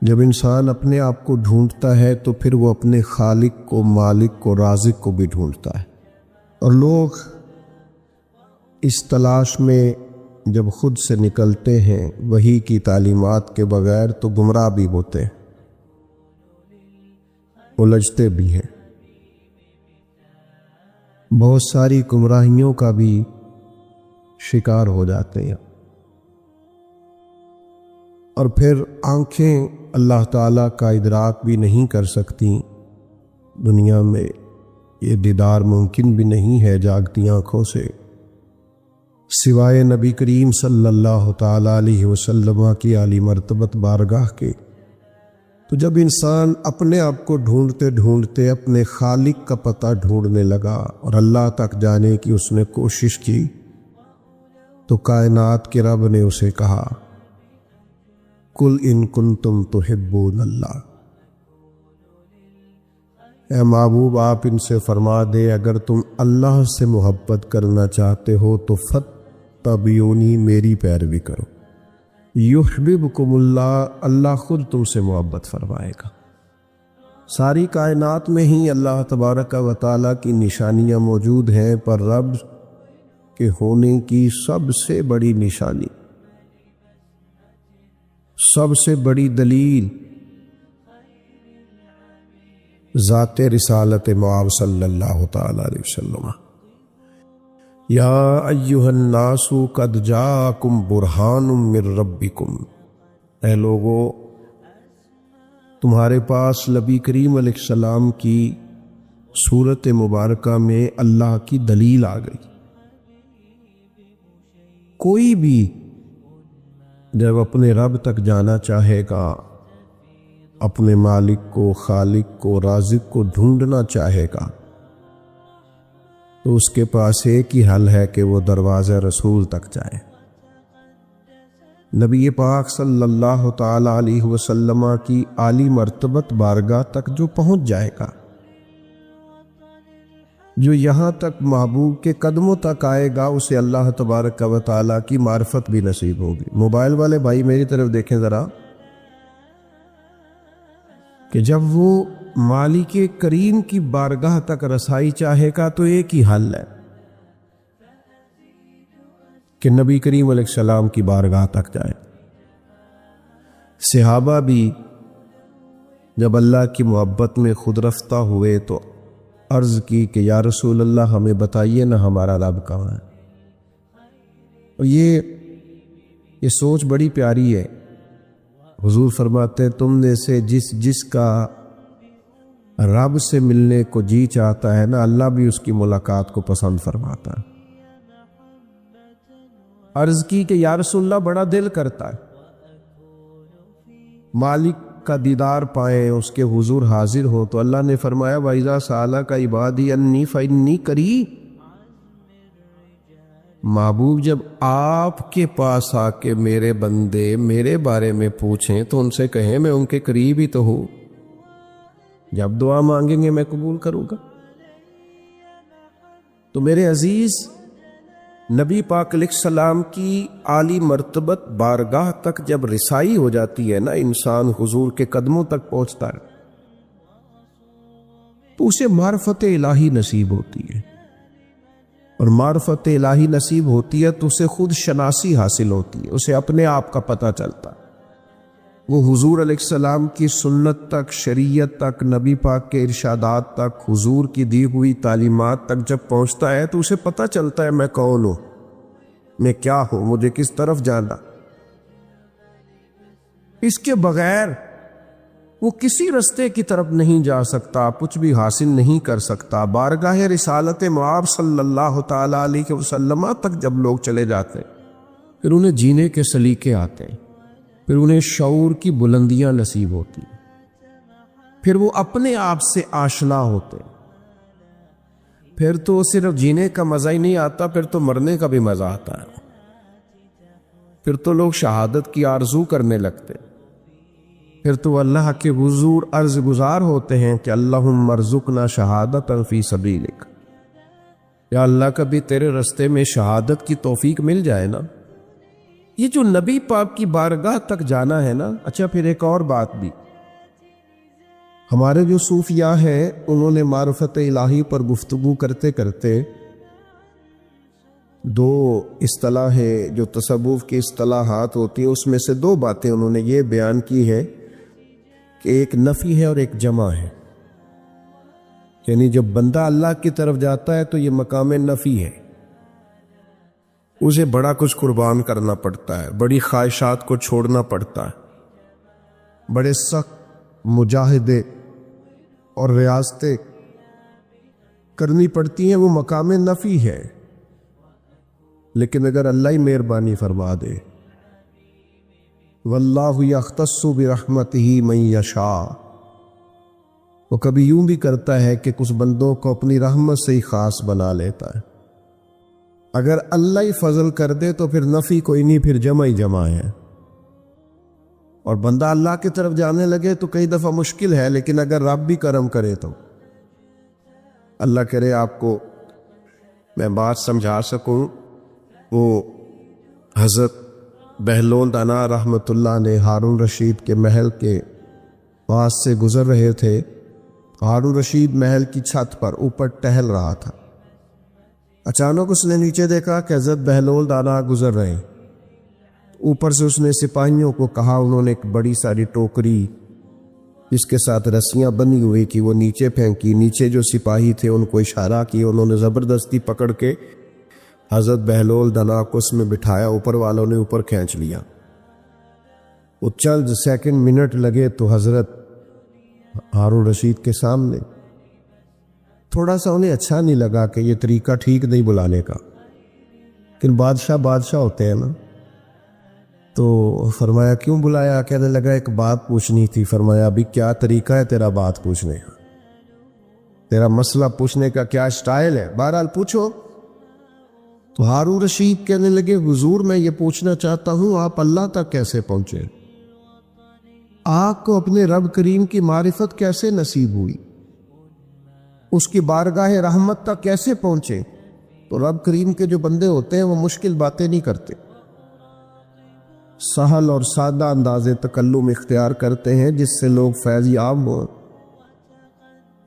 جب انسان اپنے آپ کو ڈھونڈتا ہے تو پھر وہ اپنے خالق کو، مالک کو، رازق کو بھی ڈھونڈتا ہے۔ اور لوگ اس تلاش میں جب خود سے نکلتے ہیں وحی کی تعلیمات کے بغیر تو گمراہ بھی ہوتے ہیں، الجھتے بھی ہیں، بہت ساری گمراہیوں کا بھی شکار ہو جاتے ہیں۔ اور پھر آنکھیں اللہ تعالیٰ کا ادراک بھی نہیں کر سکتی، دنیا میں یہ دیدار ممکن بھی نہیں ہے جاگتی آنکھوں سے، سوائے نبی کریم صلی اللہ تعالیٰ علیہ وسلم کی عالی مرتبت بارگاہ کے۔ تو جب انسان اپنے آپ کو ڈھونڈتے ڈھونڈتے اپنے خالق کا پتہ ڈھونڈنے لگا اور اللہ تک جانے کی اس نے کوشش کی، تو کائنات کے رب نے اسے کہا قل ان کنتم تحبون اللہ، اے محبوب آپ ان سے فرما دے اگر تم اللہ سے محبت کرنا چاہتے ہو تو فتبعونی، میری پیروی کرو، یحببکم اللہ، اللہ خود تم سے محبت فرمائے گا۔ ساری کائنات میں ہی اللہ تبارک و تعالیٰ کی نشانیاں موجود ہیں، پر رب کے ہونے کی سب سے بڑی نشانی، سب سے بڑی دلیل ذات رسالت معاذ صلی اللہ تعالی علیہ وسلم۔ یا ایہا الناس قد جاءکم برہان من ربکم، اے لوگو تمہارے پاس نبی کریم علیہ السلام کی صورت مبارکہ میں اللہ کی دلیل آ گئی۔ کوئی بھی جب اپنے رب تک جانا چاہے گا، اپنے مالک کو، خالق کو، رازق کو ڈھونڈنا چاہے گا، تو اس کے پاس ایک ہی حل ہے کہ وہ دروازہ رسول تک جائے۔ نبی پاک صلی اللہ تعالی علیہ وسلم کی عالی مرتبت بارگاہ تک جو پہنچ جائے گا، جو یہاں تک محبوب کے قدموں تک آئے گا، اسے اللہ تبارک و تعالیٰ کی معرفت بھی نصیب ہوگی۔ موبائل والے بھائی میری طرف دیکھیں ذرا، کہ جب وہ مالک کریم کی بارگاہ تک رسائی چاہے گا تو ایک ہی حل ہے کہ نبی کریم علیہ السلام کی بارگاہ تک جائے۔ صحابہ بھی جب اللہ کی محبت میں خود رفتہ ہوئے تو عرض کی کہ یا رسول اللہ ہمیں بتائیے نا ہمارا رب کہاں ہے۔ اور یہ سوچ بڑی پیاری ہے۔ حضور فرماتے تم نے سے جس کا رب سے ملنے کو جی چاہتا ہے نا، اللہ بھی اس کی ملاقات کو پسند فرماتا ہے۔ عرض کی کہ یا رسول اللہ بڑا دل کرتا ہے مالک کا دیدار پائیں، اس کے حضور حاضر ہو، تو اللہ نے فرمایا وَإِذَا سَأَلَكَ عِبَادِي أَنِّي فَإِنِّي قَرِيبٌ، محبوب جب آپ کے پاس آ کے میرے بندے میرے بارے میں پوچھیں تو ان سے کہیں میں ان کے قریب ہی تو ہوں، جب دعا مانگیں گے میں قبول کروں گا۔ تو میرے عزیز، نبی پاک علیہ السلام کی عالی مرتبت بارگاہ تک جب رسائی ہو جاتی ہے نا، انسان حضور کے قدموں تک پہنچتا ہے تو اسے معرفت الہی نصیب ہوتی ہے، اور معرفت الہی نصیب ہوتی ہے تو اسے خود شناسی حاصل ہوتی ہے، اسے اپنے آپ کا پتہ چلتا ہے۔ وہ حضور علیہ السلام کی سنت تک، شریعت تک، نبی پاک کے ارشادات تک، حضور کی دی ہوئی تعلیمات تک جب پہنچتا ہے تو اسے پتہ چلتا ہے میں کون ہوں، میں کیا ہوں، مجھے کس طرف جانا۔ اس کے بغیر وہ کسی رستے کی طرف نہیں جا سکتا، کچھ بھی حاصل نہیں کر سکتا۔ بارگاہ رسالت مآب صلی اللہ تعالی علیہ وسلم تک جب لوگ چلے جاتے ہیں پھر انہیں جینے کے سلیقے آتے ہیں، پھر انہیں شعور کی بلندیاں نصیب ہوتی ہیں، پھر وہ اپنے آپ سے آشنا ہوتے ہیں، پھر تو صرف جینے کا مزہ ہی نہیں آتا، پھر تو مرنے کا بھی مزہ آتا ہے، پھر تو لوگ شہادت کی آرزو کرنے لگتے ہیں، پھر تو اللہ کے حضور عرض گزار ہوتے ہیں کہ اللہم ارزقنا شہادت فی سبیلک، یا اللہ کبھی تیرے رستے میں شہادت کی توفیق مل جائے نا۔ یہ جو نبی پاک کی بارگاہ تک جانا ہے نا۔ اچھا، پھر ایک اور بات بھی، ہمارے جو صوفیاء ہیں انہوں نے معرفت الہی پر گفتگو کرتے کرتے دو اصطلاحیں جو تصوف کی اصطلاحات ہوتی ہیں اس میں سے دو باتیں انہوں نے یہ بیان کی ہے کہ ایک نفی ہے اور ایک جمع ہے، یعنی جب بندہ اللہ کی طرف جاتا ہے تو یہ مقام نفی ہے، اسے بڑا کچھ قربان کرنا پڑتا ہے، بڑی خواہشات کو چھوڑنا پڑتا ہے، بڑے سخت مجاہدے اور ریاستیں کرنی پڑتی ہیں، وہ مقام نفی ہے۔ لیکن اگر اللہ ہی مہربانی فرما دے، واللہ یختص برحمتہ من یشاء، وہ کبھی یوں بھی کرتا ہے کہ کچھ بندوں کو اپنی رحمت سے ہی خاص بنا لیتا ہے۔ اگر اللہ ہی فضل کر دے تو پھر نفی کوئی نہیں، پھر جمع ہی جمع ہے، اور بندہ اللہ کی طرف جانے لگے تو کئی دفعہ مشکل ہے، لیکن اگر رب بھی کرم کرے تو اللہ کرے آپ کو میں بات سمجھا سکوں۔ وہ حضرت بہلول دانا رحمۃ اللہ نے ہارون رشید کے محل کے پاس سے گزر رہے تھے۔ ہارون رشید محل کی چھت پر اوپر ٹہل رہا تھا، اچانک اس نے نیچے دیکھا کہ حضرت بہلول دانا گزر رہے ہیں۔ اوپر سے اس نے سپاہیوں کو کہا، انہوں نے ایک بڑی ساری ٹوکری جس کے ساتھ رسیاں بنی ہوئی کی وہ نیچے پھینکی، نیچے جو سپاہی تھے ان کو اشارہ کیا، انہوں نے زبردستی پکڑ کے حضرت بہلول دانا کو اس میں بٹھایا، اوپر والوں نے اوپر کھینچ لیا۔ وہ چند سیکنڈ منٹ لگے تو حضرت ہارون رشید کے سامنے، تھوڑا سا انہیں اچھا نہیں لگا کہ یہ طریقہ ٹھیک نہیں بلانے کا، لیکن بادشاہ ہوتے ہیں نا، تو فرمایا کیوں بلایا؟ کہنے لگا ایک بات پوچھنی تھی۔ فرمایا ابھی کیا طریقہ ہے تیرا بات پوچھنے کا، تیرا مسئلہ پوچھنے کا کیا سٹائل ہے؟ بہرحال پوچھو۔ تو ہارون رشید کہنے لگے حضور میں یہ پوچھنا چاہتا ہوں آپ اللہ تک کیسے پہنچے؟ آپ کو اپنے رب کریم کی معرفت کیسے نصیب ہوئی؟ اس کی بارگاہ رحمت تک کیسے پہنچے؟ تو رب کریم کے جو بندے ہوتے ہیں وہ مشکل باتیں نہیں کرتے، سہل اور سادہ انداز تکلم اختیار کرتے ہیں جس سے لوگ فیض یاب ہوں۔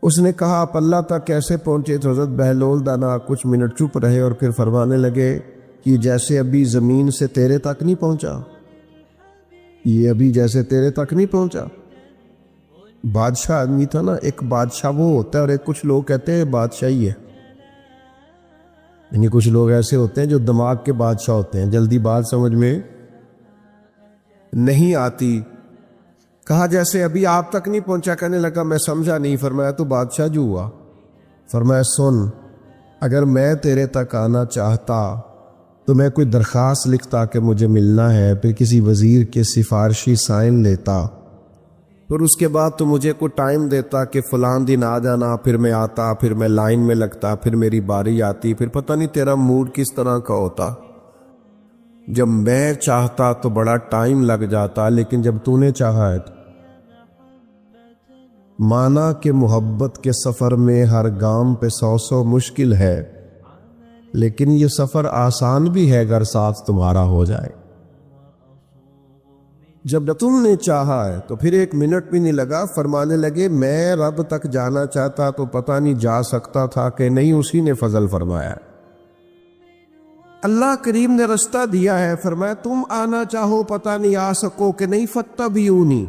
اس نے کہا آپ اللہ تک کیسے پہنچے؟ تو حضرت بہلول دانا کچھ منٹ چپ رہے اور پھر فرمانے لگے کہ جیسے ابھی زمین سے تیرے تک نہیں پہنچا، یہ ابھی جیسے تیرے تک نہیں پہنچا۔ بادشاہ آدمی تھا نا، ایک بادشاہ وہ ہوتا ہے اور ایک کچھ لوگ کہتے ہیں بادشاہی ہے، یعنی کچھ لوگ ایسے ہوتے ہیں جو دماغ کے بادشاہ ہوتے ہیں، جلدی بات سمجھ میں نہیں آتی۔ کہا جیسے ابھی آپ تک نہیں پہنچا، کہنے لگا میں سمجھا نہیں۔ فرمایا تو بادشاہ جو ہوا؟ فرمایا سن، اگر میں تیرے تک آنا چاہتا تو میں کوئی درخواست لکھتا کہ مجھے ملنا ہے، پھر کسی وزیر کے سفارشی سائن لیتا، پھر اس کے بعد تو مجھے کوئی ٹائم دیتا کہ فلان دن آ جانا، پھر میں آتا، پھر میں لائن میں لگتا، پھر میری باری آتی، پھر پتہ نہیں تیرا موڈ کس طرح کا ہوتا۔ جب میں چاہتا تو بڑا ٹائم لگ جاتا، لیکن جب تو نے چاہا ہے، مانا کہ محبت کے سفر میں ہر گام پہ 100 مشکل ہے، لیکن یہ سفر آسان بھی ہے اگر ساتھ تمہارا ہو جائے۔ جب تم نے چاہا ہے تو پھر 1 منٹ بھی نہیں لگا، فرمانے لگے میں رب تک جانا چاہتا تو پتہ نہیں جا سکتا تھا کہ نہیں، اسی نے فضل فرمایا۔ اللہ کریم نے رستہ دیا ہے، فرمایا تم آنا چاہو پتہ نہیں آ سکو کہ نہیں، فاتبعونی،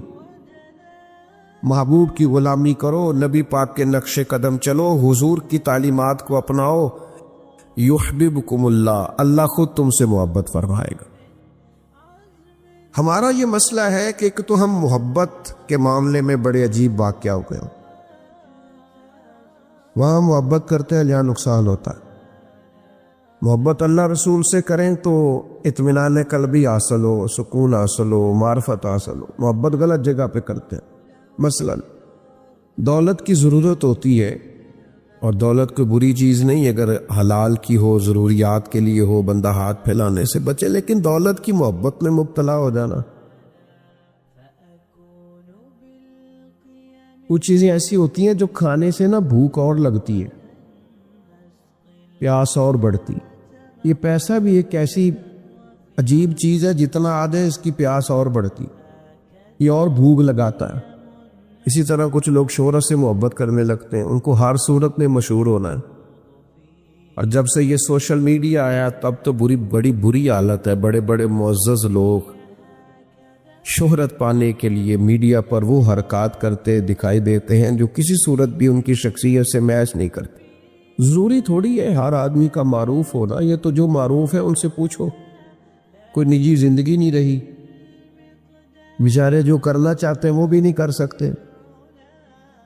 محبوب کی غلامی کرو، نبی پاک کے نقش قدم چلو، حضور کی تعلیمات کو اپناؤ، یحببکم اللہ، اللہ خود تم سے محبت فرمائے گا۔ ہمارا یہ مسئلہ ہے کہ ایک تو ہم محبت کے معاملے میں بڑے عجیب واقعہ ہو گئے، وہاں محبت کرتے ہیں جہاں نقصان ہوتا ہے۔ محبت اللہ رسول سے کریں تو اطمینان قلبی حاصل ہو، سکون حاصل ہو، معرفت حاصل ہو۔ محبت غلط جگہ پہ کرتے ہیں۔ مثلا دولت کی ضرورت ہوتی ہے، اور دولت کوئی بری چیز نہیں، اگر حلال کی ہو، ضروریات کے لیے ہو، بندہ ہاتھ پھیلانے سے بچے، لیکن دولت کی محبت میں مبتلا ہو جانا، کچھ چیزیں ایسی ہوتی ہیں جو کھانے سے نا بھوک اور لگتی ہے، پیاس اور بڑھتی۔ یہ پیسہ بھی ایک ایسی عجیب چیز ہے، جتنا آ جائے اس کی پیاس اور بڑھتی، یہ اور بھوک لگاتا ہے۔ اسی طرح کچھ لوگ شہرت سے محبت کرنے لگتے ہیں، ان کو ہر صورت میں مشہور ہونا ہے، اور جب سے یہ سوشل میڈیا آیا تب تو بڑی بری حالت ہے۔ بڑے بڑے معزز لوگ شہرت پانے کے لیے میڈیا پر وہ حرکات کرتے دکھائی دیتے ہیں جو کسی صورت بھی ان کی شخصیت سے میچ نہیں کرتے۔ ضروری تھوڑی ہے ہر آدمی کا معروف ہونا، یہ تو جو معروف ہے ان سے پوچھو، کوئی نجی زندگی نہیں رہی، بیچارے جو کرنا چاہتے ہیں وہ بھی نہیں کر سکتے۔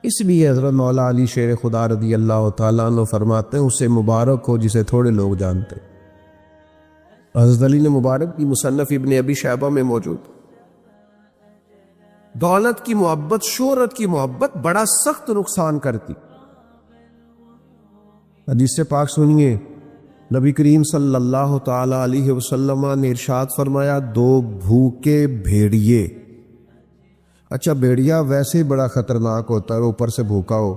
اس لیے حضرت مولا علی شیر خدا رضی اللہ تعالیٰ عنہ فرماتے ہیں اسے مبارک ہو جسے تھوڑے لوگ جانتے۔ حضرت علی نے مبارک کی مصنف ابن ابی شیبہ میں موجود۔ دولت کی محبت، شہرت کی محبت بڑا سخت نقصان کرتی۔ حدیث پاک سنیے، نبی کریم صلی اللہ تعالی علیہ وسلم نے ارشاد فرمایا، 2 بھوکے بھیڑیے، اچھا بھیڑیا ویسے ہی بڑا خطرناک ہوتا ہے، اوپر سے بھوکا ہو،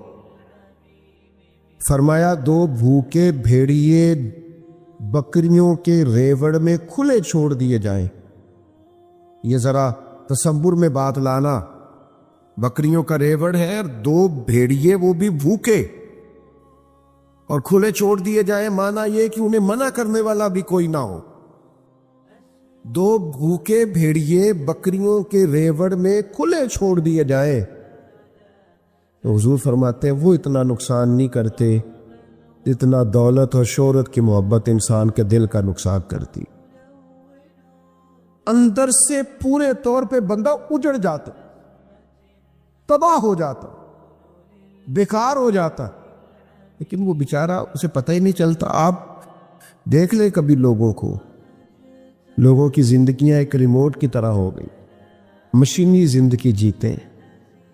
فرمایا 2 بھوکے بھیڑیے بکریوں کے ریوڑ میں کھلے چھوڑ دیے جائیں۔ یہ ذرا تصور میں بات لانا، بکریوں کا ریوڑ ہے اور 2 بھیڑیے وہ بھی بھوکے اور کھلے چھوڑ دیے جائیں، مانا یہ کہ انہیں منع کرنے والا بھی کوئی نہ ہو۔ 2 بھوکے بھیڑیے بکریوں کے ریوڑ میں کھلے چھوڑ دیے جائیں تو حضور فرماتے ہیں وہ اتنا نقصان نہیں کرتے جتنا دولت اور شہرت کی محبت انسان کے دل کا نقصان کرتی۔ اندر سے پورے طور پہ بندہ اجڑ جاتا، تباہ ہو جاتا، بیکار ہو جاتا، لیکن وہ بیچارہ اسے پتہ ہی نہیں چلتا۔ آپ دیکھ لیں کبھی لوگوں کی زندگیاں ایک ریموٹ کی طرح ہو گئی، مشینی زندگی جیتے ہیں۔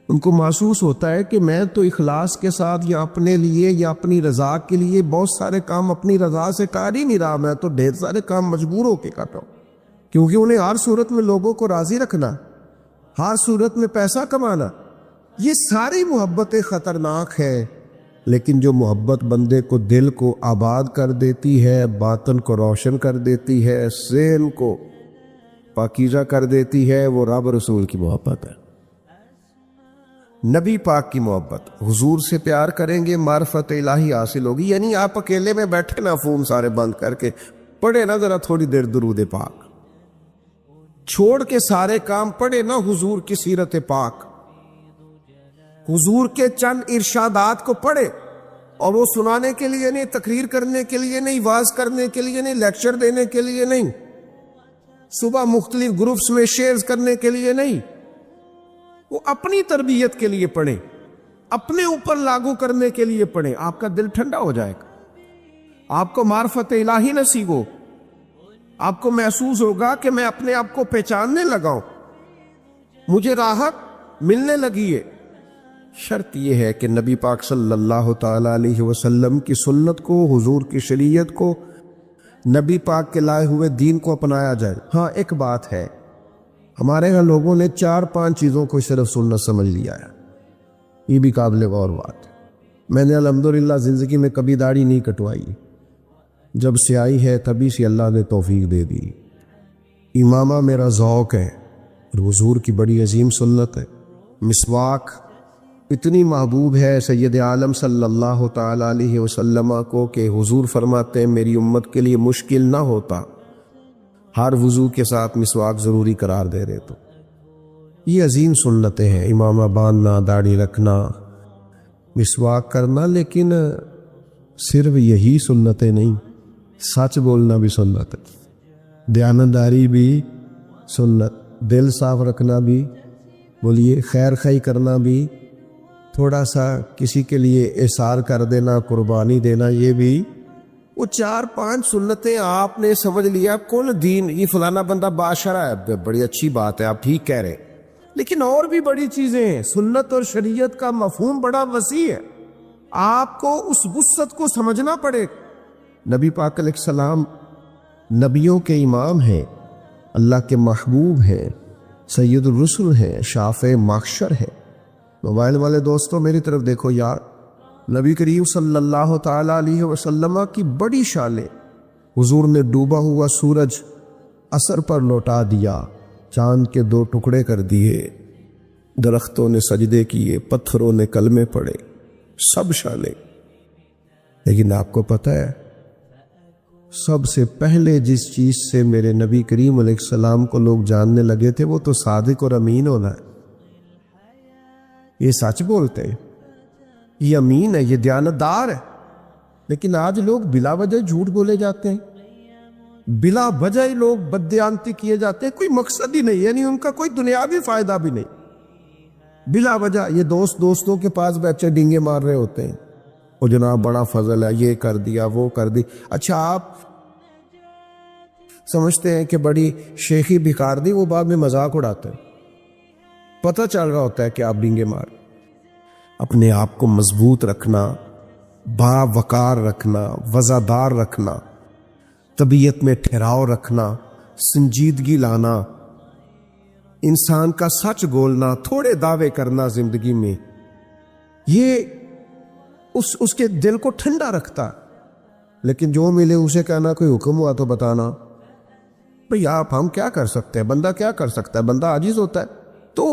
ان کو محسوس ہوتا ہے کہ میں تو اخلاص کے ساتھ یا اپنے لیے یا اپنی رضا کے لیے بہت سارے کام اپنی رضا سے کر ہی نہیں رہا، میں تو ڈھیر سارے کام مجبور ہو کے کر رہا ہوں، کیونکہ انہیں ہر صورت میں لوگوں کو راضی رکھنا، ہر صورت میں پیسہ کمانا۔ یہ ساری محبتیں خطرناک ہے، لیکن جو محبت بندے کو دل کو آباد کر دیتی ہے، باطن کو روشن کر دیتی ہے، ذہن کو پاکیزہ کر دیتی ہے، وہ رب رسول کی محبت ہے، نبی پاک کی محبت۔ حضور سے پیار کریں گے معرفت الہی حاصل ہوگی۔ یعنی آپ اکیلے میں بیٹھے نا، فون سارے بند کر کے پڑھے نا ذرا تھوڑی دیر درود پاک، چھوڑ کے سارے کام پڑھے نا حضور کی سیرت پاک، حضور کے چند ارشادات کو پڑھے، اور وہ سنانے کے لیے نہیں، تقریر کرنے کے لیے نہیں، واز کرنے کے لیے نہیں، لیکچر دینے کے لیے نہیں، صبح مختلف گروپس میں شیئرز کرنے کے لیے نہیں، وہ اپنی تربیت کے لیے پڑھیں، اپنے اوپر لاگو کرنے کے لیے پڑھیں۔ آپ کا دل ٹھنڈا ہو جائے گا، آپ کو معرفت الہی نصیب ہو، آپ کو محسوس ہوگا کہ میں اپنے آپ کو پہچاننے لگا ہوں، مجھے راحت، ملنے لگی ہے۔ شرط یہ ہے کہ نبی پاک صلی اللہ تعالی علیہ وسلم کی سنت کو، حضور کی شریعت کو، نبی پاک کے لائے ہوئے دین کو اپنایا جائے۔ ہاں ایک بات ہے، ہمارے ہاں لوگوں نے 4-5 چیزوں کو صرف سنت سمجھ لیا ہے، یہ بھی قابل غور بات ہے۔ میں نے الحمدللہ زندگی میں کبھی داڑھی نہیں کٹوائی، جب سے آئی ہے تبھی سے اللہ نے توفیق دے دی۔ امامہ میرا ذوق ہے اور حضور کی بڑی عظیم سنت ہے۔ مسواک اتنی محبوب ہے سید عالم صلی اللہ تعالی علیہ وسلم کو کہ حضور فرماتے ہیں میری امت کے لیے مشکل نہ ہوتا ہر وضو کے ساتھ مسواک ضروری قرار دے رہے تو۔ یہ عظیم سنتیں ہیں، امامہ باندھنا، داڑھی رکھنا، مسواک کرنا، لیکن صرف یہی سنتیں نہیں، سچ بولنا بھی سنت ہے، دیانتداری بھی سنت، دل صاف رکھنا بھی، بولیے خیر خواہی کرنا بھی، تھوڑا سا کسی کے لیے احسار کر دینا، قربانی دینا، یہ بھی۔ وہ 4-5 سنتیں آپ نے سمجھ لیا کون دین، یہ فلانا بندہ باشرہ ہے، بڑی اچھی بات ہے، آپ ٹھیک کہہ رہے ہیں، لیکن اور بھی بڑی چیزیں ہیں۔ سنت اور شریعت کا مفہوم بڑا وسیع ہے، آپ کو اس وسعت کو سمجھنا پڑے۔ نبی پاک علیہ السلام نبیوں کے امام ہیں، اللہ کے محبوب ہیں، سید الرسل ہیں، شافع محشر ہیں۔ موبائل والے دوستوں میری طرف دیکھو یار، نبی کریم صلی اللہ تعالی علیہ وسلم کی بڑی شانیں۔ حضور نے ڈوبا ہوا سورج عصر پر لوٹا دیا، چاند کے 2 ٹکڑے کر دیے، درختوں نے سجدے کیے، پتھروں نے کلمے پڑھے، سب شانیں۔ لیکن آپ کو پتہ ہے سب سے پہلے جس چیز سے میرے نبی کریم علیہ السلام کو لوگ جاننے لگے تھے وہ تو صادق اور امین ہونا ہے۔ یہ سچ بولتے ہیں، یہ امین ہے، یہ دیانتدار ہے، لیکن آج لوگ بلا وجہ جھوٹ بولے جاتے ہیں، بلا وجہ ہی لوگ بددیانتی کیے جاتے ہیں، کوئی مقصد ہی نہیں، یعنی ان کا کوئی دنیاوی فائدہ بھی نہیں، بلا وجہ یہ دوستوں کے پاس بیٹھے ڈینگے مار رہے ہوتے ہیں، وہ جناب بڑا فضل ہے، یہ کر دیا وہ کر دی۔ اچھا آپ سمجھتے ہیں کہ بڑی شیخی بکار دی، وہ بعد میں مذاق اڑاتے ہیں، پتہ چل رہا ہوتا ہے کہ آپ ڈینگے مار۔ اپنے آپ کو مضبوط رکھنا، باوقار رکھنا، وزادار رکھنا، طبیعت میں ٹھہراؤ رکھنا، سنجیدگی لانا، انسان کا سچ بولنا، تھوڑے دعوے کرنا زندگی میں، یہ اس کے دل کو ٹھنڈا رکھتا۔ لیکن جو ملے اسے کہنا کوئی حکم ہوا تو بتانا، بھئی آپ ہم کیا کر سکتے ہیں، بندہ کیا کر سکتا ہے، بندہ عاجز ہوتا ہے۔ تو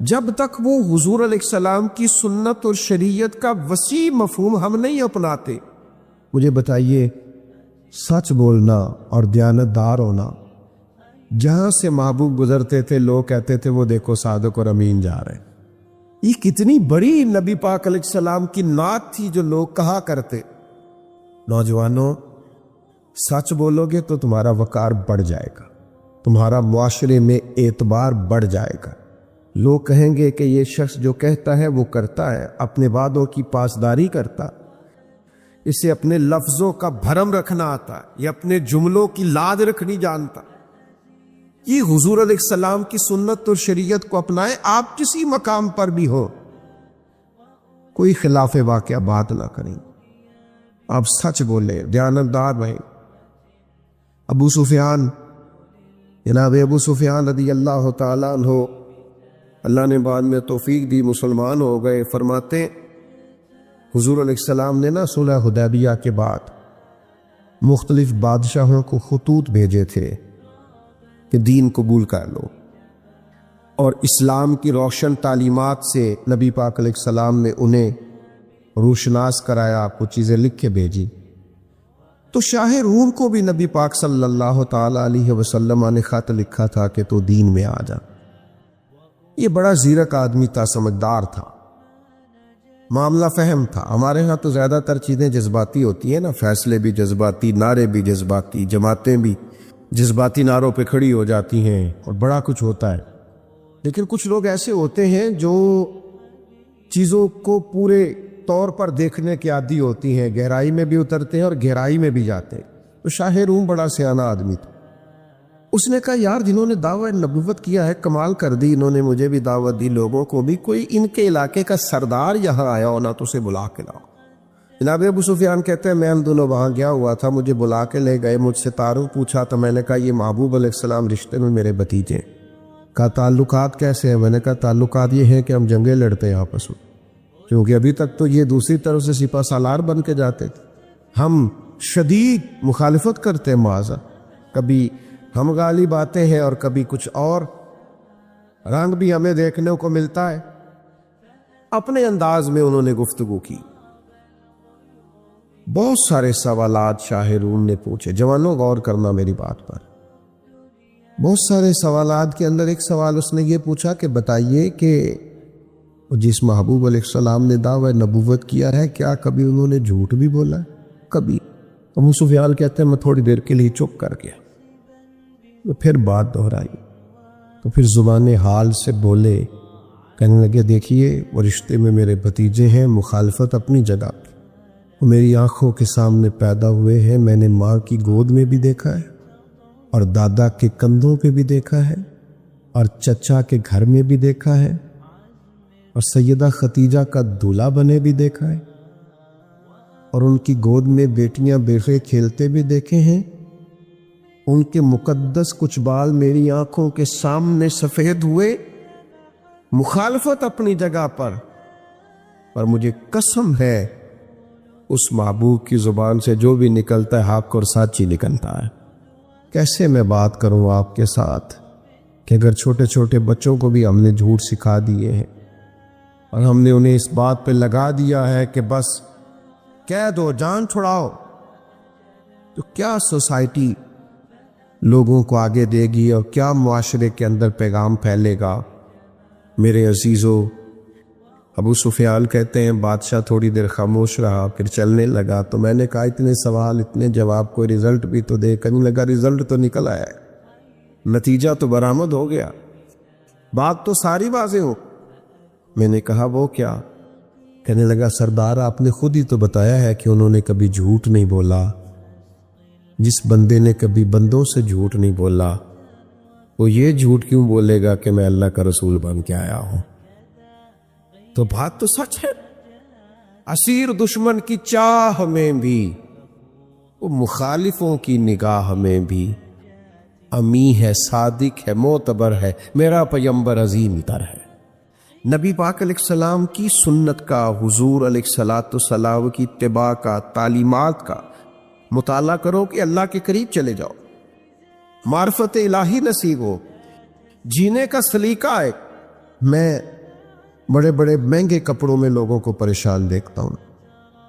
جب تک وہ حضور علیہ السلام کی سنت اور شریعت کا وسیع مفہوم ہم نہیں اپناتے، مجھے بتائیے سچ بولنا اور دیانتدار ہونا، جہاں سے محبوب گزرتے تھے لوگ کہتے تھے وہ دیکھو صادق اور امین جا رہے ہیں۔ یہ کتنی بڑی نبی پاک علیہ السلام کی نعت تھی جو لوگ کہا کرتے۔ نوجوانوں سچ بولو گے تو تمہارا وقار بڑھ جائے گا، تمہارا معاشرے میں اعتبار بڑھ جائے گا، لوگ کہیں گے کہ یہ شخص جو کہتا ہے وہ کرتا ہے، اپنے وعدوں کی پاسداری کرتا، اسے اپنے لفظوں کا بھرم رکھنا آتا، یہ اپنے جملوں کی لاج رکھنی جانتا۔ یہ حضور علیہ السلام کی سنت اور شریعت کو اپنائیں، آپ کسی مقام پر بھی ہو، کوئی خلاف واقعہ بات نہ کریں، آپ سچ بولیں، دیانتدار رہیں۔ ابو سفیان، جناب ابو سفیان رضی اللہ تعالیٰ عنہ، اللہ نے بعد میں توفیق دی، مسلمان ہو گئے۔ فرماتے حضور علیہ السلام نے صلح حدیبیہ کے بعد مختلف بادشاہوں کو خطوط بھیجے تھے کہ دین قبول کر لو، اور اسلام کی روشن تعلیمات سے نبی پاک علیہ السلام نے انہیں روشناس کرایا، کچھ چیزیں لکھ کے بھیجی۔ تو شاہ روم کو بھی نبی پاک صلی اللہ تعالی علیہ وسلم نے خط لکھا تھا کہ تو دین میں آ جا۔ یہ بڑا زیرک آدمی تھا، سمجھدار تھا، معاملہ فہم تھا۔ ہمارے ہاں تو زیادہ تر چیزیں جذباتی ہوتی ہیں نا، فیصلے بھی جذباتی، نعرے بھی جذباتی، جماعتیں بھی جذباتی نعروں پہ کھڑی ہو جاتی ہیں اور بڑا کچھ ہوتا ہے۔ لیکن کچھ لوگ ایسے ہوتے ہیں جو چیزوں کو پورے طور پر دیکھنے کی عادی ہوتی ہیں، گہرائی میں بھی اترتے ہیں اور گہرائی میں بھی جاتے ہیں۔ تو شاہ روم بڑا سیانہ آدمی تھا، اس نے کہا یار جنہوں نے دعوت نبوت کیا ہے کمال کر دی، انہوں نے مجھے بھی دعوت دی، لوگوں کو بھی، کوئی ان کے علاقے کا سردار یہاں آیا ہونا تو اسے بلا کے لاؤ۔ جناب ابو سفیان کہتے ہیں میں ہم دونوں وہاں گیا ہوا تھا، مجھے بلا کے لے گئے، مجھ سے تعارف پوچھا تو میں نے کہا یہ محبوب علیہ السلام رشتے میں میرے بھتیجے۔ کہا تعلقات کیسے ہیں؟ میں نے کہا تعلقات یہ ہیں کہ ہم جنگیں لڑتے ہیں آپس میں، کیونکہ ابھی تک تو یہ دوسری طرف سے سپہ سالار بن کے جاتے تھے، ہم شدید مخالفت کرتے ہیں معاذ، کبھی ہم غالب آتے ہیں اور کبھی کچھ اور رنگ بھی ہمیں دیکھنے کو ملتا ہے۔ اپنے انداز میں انہوں نے گفتگو کی، بہت سارے سوالات شاہ روم نے پوچھے۔ جوانوں غور کرنا میری بات پر، بہت سارے سوالات کے اندر ایک سوال اس نے یہ پوچھا کہ بتائیے کہ جس محبوب علیہ السلام نے دعوی نبوت کیا ہے کیا کبھی انہوں نے جھوٹ بھی بولا ہے؟ کبھی؟ ابو سفیان کہتے ہیں میں تھوڑی دیر کے لیے چپ کر گیا، تو پھر بات دہرائی، تو پھر زبان حال سے بولے، کہنے لگے دیکھیے وہ رشتے میں میرے بھتیجے ہیں، مخالفت اپنی جگہ پہ، وہ میری آنکھوں کے سامنے پیدا ہوئے ہیں، میں نے ماں کی گود میں بھی دیکھا ہے اور دادا کے کندھوں پہ بھی دیکھا ہے اور چچا کے گھر میں بھی دیکھا ہے اور سیدہ ختیجہ کا دولہا بنے بھی دیکھا ہے اور ان کی گود میں بیٹیاں بیٹے کھیلتے بھی دیکھے ہیں، ان کے مقدس کچھ بال میری آنکھوں کے سامنے سفید ہوئے، مخالفت اپنی جگہ پر مجھے قسم ہے اس محبوب کی زبان سے جو بھی نکلتا ہے حق اور سچ ہی نکلتا ہے۔ کیسے میں بات کروں آپ کے ساتھ کہ اگر چھوٹے چھوٹے بچوں کو بھی ہم نے جھوٹ سکھا دیے ہیں اور ہم نے انہیں اس بات پہ لگا دیا ہے کہ بس کہہ دو جان چھڑاؤ، تو کیا سوسائٹی لوگوں کو آگے دے گی اور کیا معاشرے کے اندر پیغام پھیلے گا؟ میرے عزیزو، ابو سفیان کہتے ہیں بادشاہ تھوڑی دیر خاموش رہا، پھر چلنے لگا، تو میں نے کہا اتنے سوال اتنے جواب، کوئی رزلٹ بھی تو دے۔ کہنے لگا رزلٹ تو نکل آیا ہے، نتیجہ تو برآمد ہو گیا، بات تو ساری واضح ہو۔ میں نے کہا وہ کیا؟ کہنے لگا سردار آپ نے خود ہی تو بتایا ہے کہ انہوں نے کبھی جھوٹ نہیں بولا، جس بندے نے کبھی بندوں سے جھوٹ نہیں بولا وہ یہ جھوٹ کیوں بولے گا کہ میں اللہ کا رسول بن کے آیا ہوں؟ تو بات تو سچ ہے، اسیر دشمن کی چاہ میں بھی، وہ مخالفوں کی نگاہ میں بھی امی ہے، صادق ہے، معتبر ہے، میرا پیغمبر عظیم تر ہے۔ نبی پاک علیہ السلام کی سنت کا، حضور علیہ السلام کی اتباع کا، تعلیمات کا مطالعہ کرو کہ اللہ کے قریب چلے جاؤ، معرفت الہی نصیب ہو، جینے کا سلیقہ ہے۔ میں بڑے بڑے مہنگے کپڑوں میں لوگوں کو پریشان دیکھتا ہوں،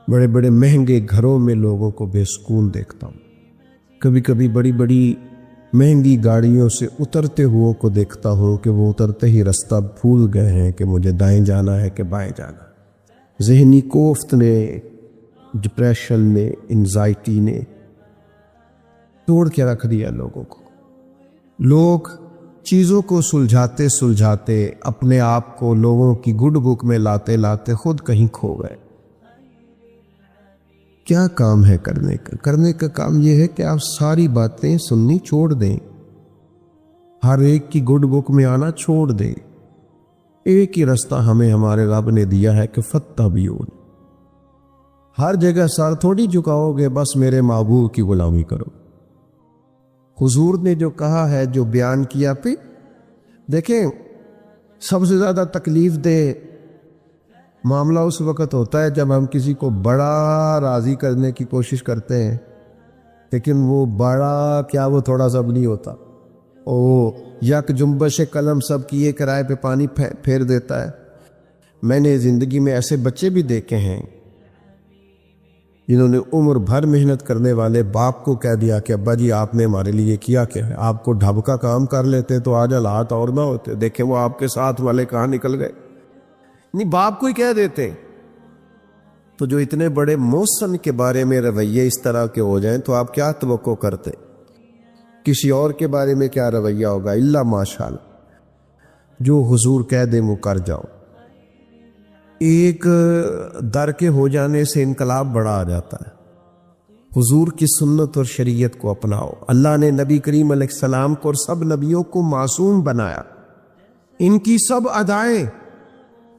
بڑے بڑے مہنگے گھروں میں لوگوں کو بے سکون دیکھتا ہوں، کبھی کبھی بڑی بڑی مہنگی گاڑیوں سے اترتے ہوئے کو دیکھتا ہوں کہ وہ اترتے ہی رستہ بھول گئے ہیں کہ مجھے دائیں جانا ہے کہ بائیں جانا۔ ذہنی کوفت نے، ڈپریشن نے، انزائٹی نے توڑ کے رکھ دیا لوگوں کو۔ لوگ چیزوں کو سلجھاتے سلجھاتے اپنے آپ کو لوگوں کی گڈ بک میں لاتے لاتے خود کہیں کھو گئے۔ کیا کام ہے کرنے کا کام یہ ہے کہ آپ ساری باتیں سننی چھوڑ دیں، ہر ایک کی گڈ بک میں آنا چھوڑ دیں۔ ایک ہی رستہ ہمیں ہمارے رب نے دیا ہے کہ فتبعون، ہر جگہ سر تھوڑی جھکاؤ گے، بس میرے محبوب کی غلامی کرو۔ حضور نے جو کہا ہے، جو بیان کیا، پہ دیکھیں سب سے زیادہ تکلیف دہ معاملہ اس وقت ہوتا ہے جب ہم کسی کو بڑا راضی کرنے کی کوشش کرتے ہیں، لیکن وہ بڑا کیا وہ تھوڑا سا بھی نہیں ہوتا، او یک جنبش قلم سب کیے کرائے پہ پانی پھیر دیتا ہے۔ میں نے زندگی میں ایسے بچے بھی دیکھے ہیں جنہوں نے عمر بھر محنت کرنے والے باپ کو کہہ دیا کہ ابا جی آپ نے ہمارے لیے کیا کیا ہے، آپ کو ڈھب کا کام کر لیتے تو آج حالات اور نہ ہوتے، دیکھیں وہ آپ کے ساتھ والے کہاں نکل گئے، نہیں باپ کو ہی کہہ دیتے۔ تو جو اتنے بڑے محسن کے بارے میں رویے اس طرح کے ہو جائیں تو آپ کیا توقع کرتے؟ کسی اور کے بارے میں کیا رویہ ہوگا؟ الا ماشاءاللہ جو حضور کہہ دیں وہ کر جاؤ۔ ایک در کے ہو جانے سے انقلاب بڑا آ جاتا ہے۔ حضور کی سنت اور شریعت کو اپناؤ۔ اللہ نے نبی کریم علیہ السلام کو اور سب نبیوں کو معصوم بنایا، ان کی سب ادائیں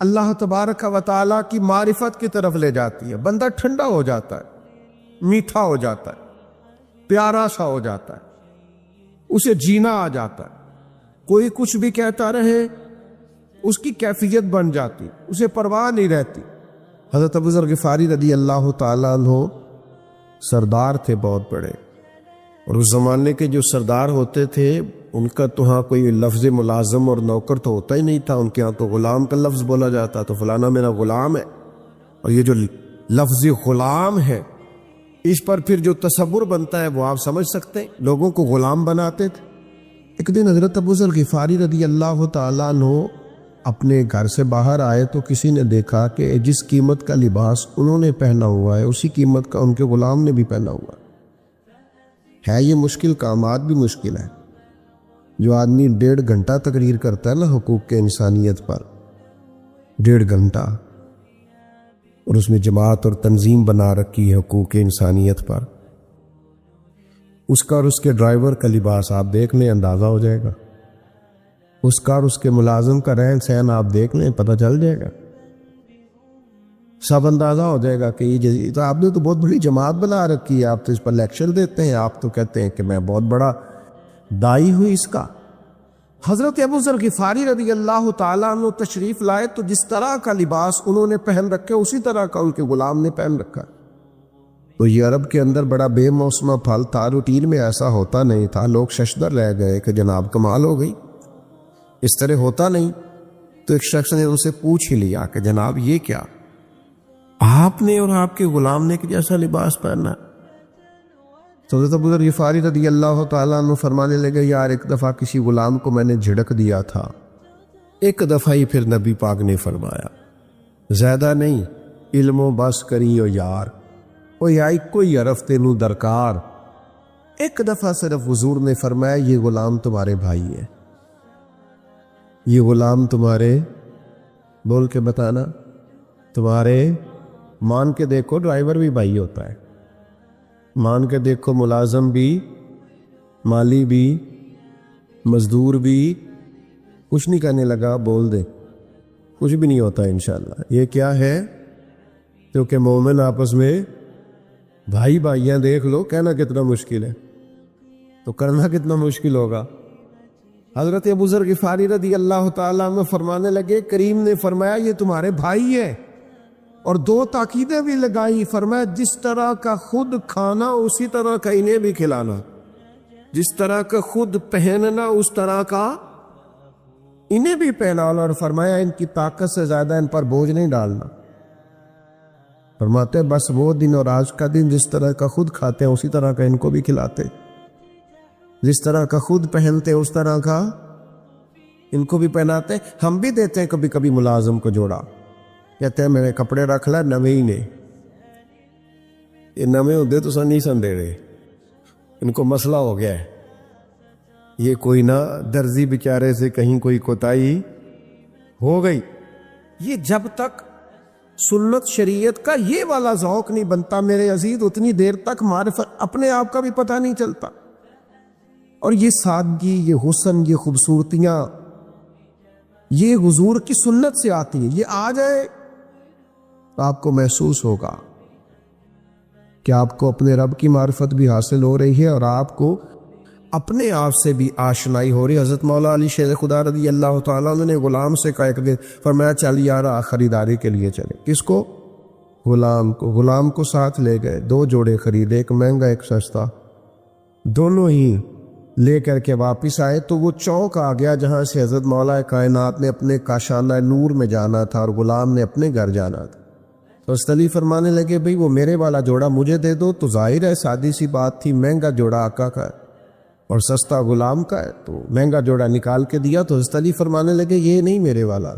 اللہ تبارک و تعالیٰ کی معرفت کی طرف لے جاتی ہے۔ بندہ ٹھنڈا ہو جاتا ہے، میٹھا ہو جاتا ہے، پیارا سا ہو جاتا ہے، اسے جینا آ جاتا ہے۔ کوئی کچھ بھی کہتا رہے اس کی کیفیت بن جاتی، اسے پرواہ نہیں رہتی۔ حضرت ابو ذر غفاری رضی اللہ تعالیٰ عنہ سردار تھے بہت بڑے، اور اس زمانے کے جو سردار ہوتے تھے ان کا تو ہاں کوئی لفظ ملازم اور نوکر تو ہوتا ہی نہیں تھا، ان کے ہاں تو غلام کا لفظ بولا جاتا، تو فلانا میرا غلام ہے۔ اور یہ جو لفظ غلام ہے اس پر پھر جو تصور بنتا ہے وہ آپ سمجھ سکتے ہیں، لوگوں کو غلام بناتے تھے۔ ایک دن حضرت ابو ذر غفاری رضی اللہ تعالیٰ عنہ اپنے گھر سے باہر آئے تو کسی نے دیکھا کہ جس قیمت کا لباس انہوں نے پہنا ہوا ہے اسی قیمت کا ان کے غلام نے بھی پہنا ہوا ہے۔ یہ مشکل کام، آج بھی مشکل ہے۔ جو آدمی 1.5 گھنٹہ تقریر کرتا ہے نا حقوق کے انسانیت پر، 1.5 گھنٹہ، اور اس میں جماعت اور تنظیم بنا رکھی ہے حقوق انسانیت پر، اس کا اور اس کے ڈرائیور کا لباس آپ دیکھ لیں اندازہ ہو جائے گا، اس کا اور اس کے ملازم کا رہن سہن آپ دیکھ لیں پتہ چل جائے گا، سب اندازہ ہو جائے گا کہ یہ تو آپ نے تو بہت بڑی جماعت بنا رکھی ہے، آپ تو اس پر لیکچر دیتے ہیں، آپ تو کہتے ہیں کہ میں بہت بڑا دائی ہوئی اس کا۔ حضرت ابو ذر غفاری رضی اللہ تعالیٰ عنہ تشریف لائے تو جس طرح کا لباس انہوں نے پہن رکھے اسی طرح کا ان کے غلام نے پہن رکھا۔ تو یہ عرب کے اندر بڑا بے موسمہ پھل تھا، روٹین میں ایسا ہوتا نہیں تھا، لوگ ششدر رہ گئے کہ جناب کمال ہو گئی، اس طرح ہوتا نہیں۔ تو ایک شخص نے ان سے پوچھ ہی لیا کہ جناب یہ کیا، آپ نے اور آپ کے غلام نے کہ جیسا لباس پہنا؟ تو حضرت ابو ذر غفاری رضی اللہ تعالیٰ عنہ فرمانے لگے، یار ایک دفعہ کسی غلام کو میں نے جھڑک دیا تھا، ایک دفعہ ہی، پھر نبی پاک نے فرمایا زیادہ نہیں، علم و بس کریو یار، کوئی آئی کوئی عرف تینوں درکار۔ ایک دفعہ صرف حضور نے فرمایا یہ غلام تمہارے بھائی ہے، یہ غلام تمہارے، بول کے بتانا، تمہارے، مان کے دیکھو ڈرائیور بھی بھائی ہوتا ہے، مان کے دیکھو ملازم بھی، مالی بھی، مزدور بھی، کچھ نہیں کہنے لگا بول دے، کچھ بھی نہیں ہوتا انشاءاللہ۔ یہ کیا ہے؟ کیونکہ مومن آپس میں بھائی بھائیاں، دیکھ لو کہنا کتنا مشکل ہے تو کرنا کتنا مشکل ہوگا۔ حضرت ابو ذر غفاری رضی اللہ تعالیٰ عنہ فرمانے لگے، کریم نے فرمایا یہ تمہارے بھائی ہے، اور 2 تاکیدیں بھی لگائی، فرمایا جس طرح کا خود کھانا اسی طرح کا انہیں بھی کھلانا، جس طرح کا خود پہننا اس طرح کا انہیں بھی پہنانا، اور فرمایا ان کی طاقت سے زیادہ ان پر بوجھ نہیں ڈالنا۔ فرماتے بس وہ دن اور آج کا دن جس طرح کا خود کھاتے ہیں اسی طرح کا ان کو بھی کھلاتے، جس طرح کا خود پہنتے اس طرح کا ان کو بھی پہناتے۔ ہم بھی دیتے ہیں کبھی کبھی ملازم کو جوڑا، کہتے ہیں میرے کپڑے رکھ لے، نویں ہی نے، یہ نویں ہوتے تو نہیں سن دے رہے، ان کو مسئلہ ہو گیا ہے، یہ کوئی نہ درزی بیچارے سے کہیں کوئی کوتاہی ہو گئی۔ یہ جب تک سنت شریعت کا یہ والا ذوق نہیں بنتا میرے عزیز، اتنی دیر تک معرفت اپنے آپ کا بھی پتہ نہیں چلتا۔ اور یہ سادگی، یہ حسن، یہ خوبصورتیاں یہ حضور کی سنت سے آتی ہیں، یہ آ جائے تو آپ کو محسوس ہوگا کہ آپ کو اپنے رب کی معرفت بھی حاصل ہو رہی ہے اور آپ کو اپنے آپ سے بھی آشنائی ہو رہی ہے۔ حضرت مولا علی شیر خدا رضی اللہ تعالیٰ عنہ نے غلام سے کہا ایک دن، فرمایا چل یار خریداری کے لیے چلے۔ کس کو؟ غلام کو۔ غلام کو ساتھ لے گئے، 2 جوڑے خریدے، ایک مہنگا ایک سستا، دونوں ہی لے کر کے واپس آئے تو وہ چوک آ گیا جہاں سے حضرت مولا کائنات نے اپنے کاشانہ نور میں جانا تھا اور غلام نے اپنے گھر جانا تھا۔ تو حضرت علی فرمانے لگے بھئی وہ میرے والا جوڑا مجھے دے دو، تو ظاہر ہے سادی سی بات تھی، مہنگا جوڑا آقا کا ہے اور سستا غلام کا ہے، تو مہنگا جوڑا نکال کے دیا۔ تو حضرت علی فرمانے لگے یہ نہیں میرے والا،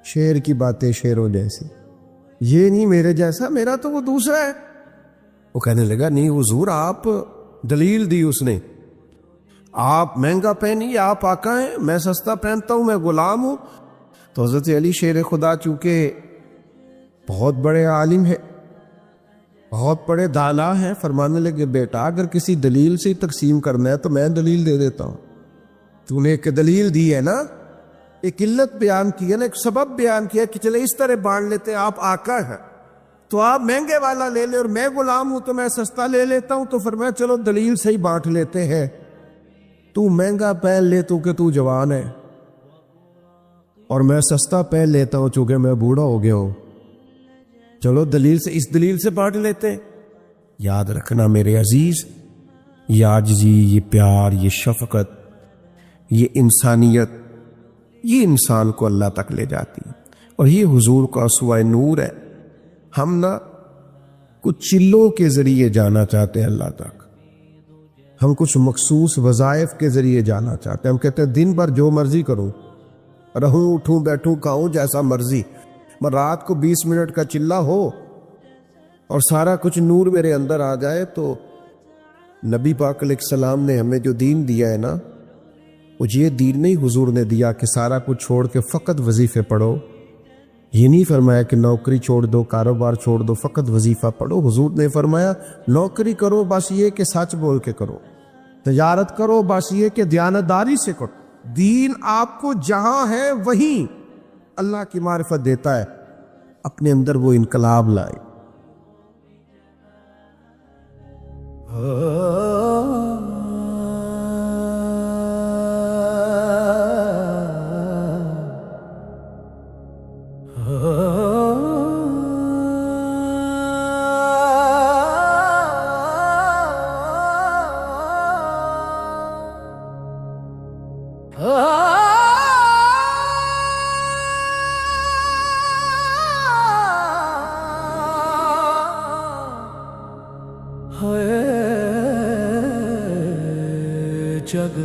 شیر کی باتیں شیروں جیسی، یہ نہیں میرے جیسا، میرا تو وہ دوسرا ہے۔ وہ کہنے لگا نہیں حضور، آپ دلیل دی اس نے، آپ مہنگا پہنی، آپ آقا ہیں، میں سستا پہنتا ہوں، میں غلام ہوں۔ تو حضرت علی شیر خدا چونکہ بہت بڑے عالم ہے، بہت بڑے دانا ہیں، فرمانے لگے بیٹا اگر کسی دلیل سے تقسیم کرنا ہے تو میں دلیل دے دیتا ہوں، تو نے ایک دلیل دی ہے نا، ایک علت بیان کی ہے نا، ایک سبب بیان کیا کہ چلے اس طرح بانٹ لیتے ہیں، آپ آقا ہیں تو آپ مہنگے والا لے لیں اور میں غلام ہوں تو میں سستا لے لیتا ہوں، تو فرمایا چلو دلیل سے ہی بانٹ لیتے ہیں، تو مہنگا پہن لے تو کہ تو جوان ہے اور میں سستا پہن لیتا ہوں چونکہ میں بوڑھا ہو گیا ہوں، چلو دلیل سے، اس دلیل سے بانٹ لیتے ہیں۔ یاد رکھنا میرے عزیز، یہ عاجزی، یہ پیار، یہ شفقت، یہ انسانیت، یہ انسان کو اللہ تک لے جاتی ہے، اور یہ حضور کا اسوہ نور ہے۔ ہم نہ کچھ چلوں کے ذریعے جانا چاہتے ہیں اللہ تک، ہم کچھ مخصوص وظائف کے ذریعے جانا چاہتے ہیں۔ ہم کہتے ہیں دن بھر جو مرضی کروں، رہوں اٹھوں بیٹھوں کھاؤں جیسا مرضی، میں رات کو 20 منٹ کا چلا ہو اور سارا کچھ نور میرے اندر آ جائے۔ تو نبی پاک علیہ السلام نے ہمیں جو دین دیا ہے نا، وہ یہ دین نہیں حضور نے دیا کہ سارا کچھ چھوڑ کے فقط وظیفے پڑھو، یہ نہیں فرمایا کہ نوکری چھوڑ دو، کاروبار چھوڑ دو، فقط وظیفہ پڑھو۔ حضور نے فرمایا نوکری کرو بس یہ کہ سچ بول کے کرو، تجارت کرو بس یہ کہ دیانتداری سے کرو، دین آپ کو جہاں ہے وہیں اللہ کی معرفت دیتا ہے، اپنے اندر وہ انقلاب لائے۔ جگ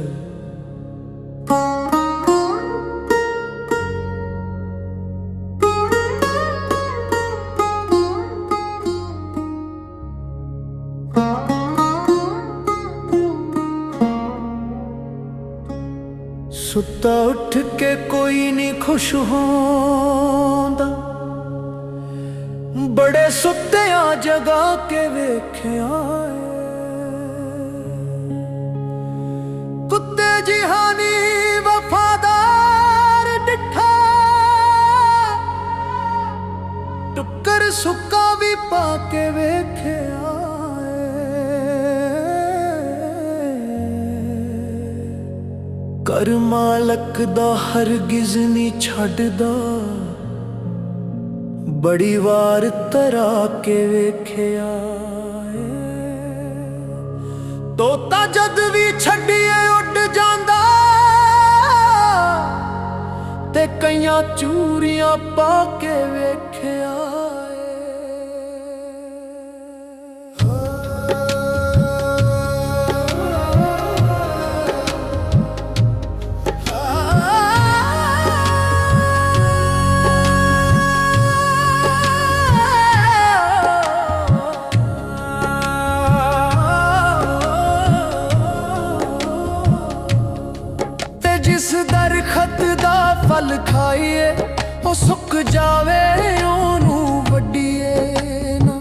ستا اٹھ کے کوئی نہیں خوش ہوندا، بڑے ستیاں جگا کے ویکھیا کتے جہانی وفادار ڈٹھا، ٹکر سکا بھی پا کے ویکھیا کر مالک دا ہرگز نہیں چھڈدا، بڑی وار ترا کے ویکھیا توتا جد بھی چھڈیے اڈ جاندا، تے کئیاں چوریاں پا کے ویکھیا جس درخت دا پھل کھائیے وہ سک جاوے اونوں وڈیے نا،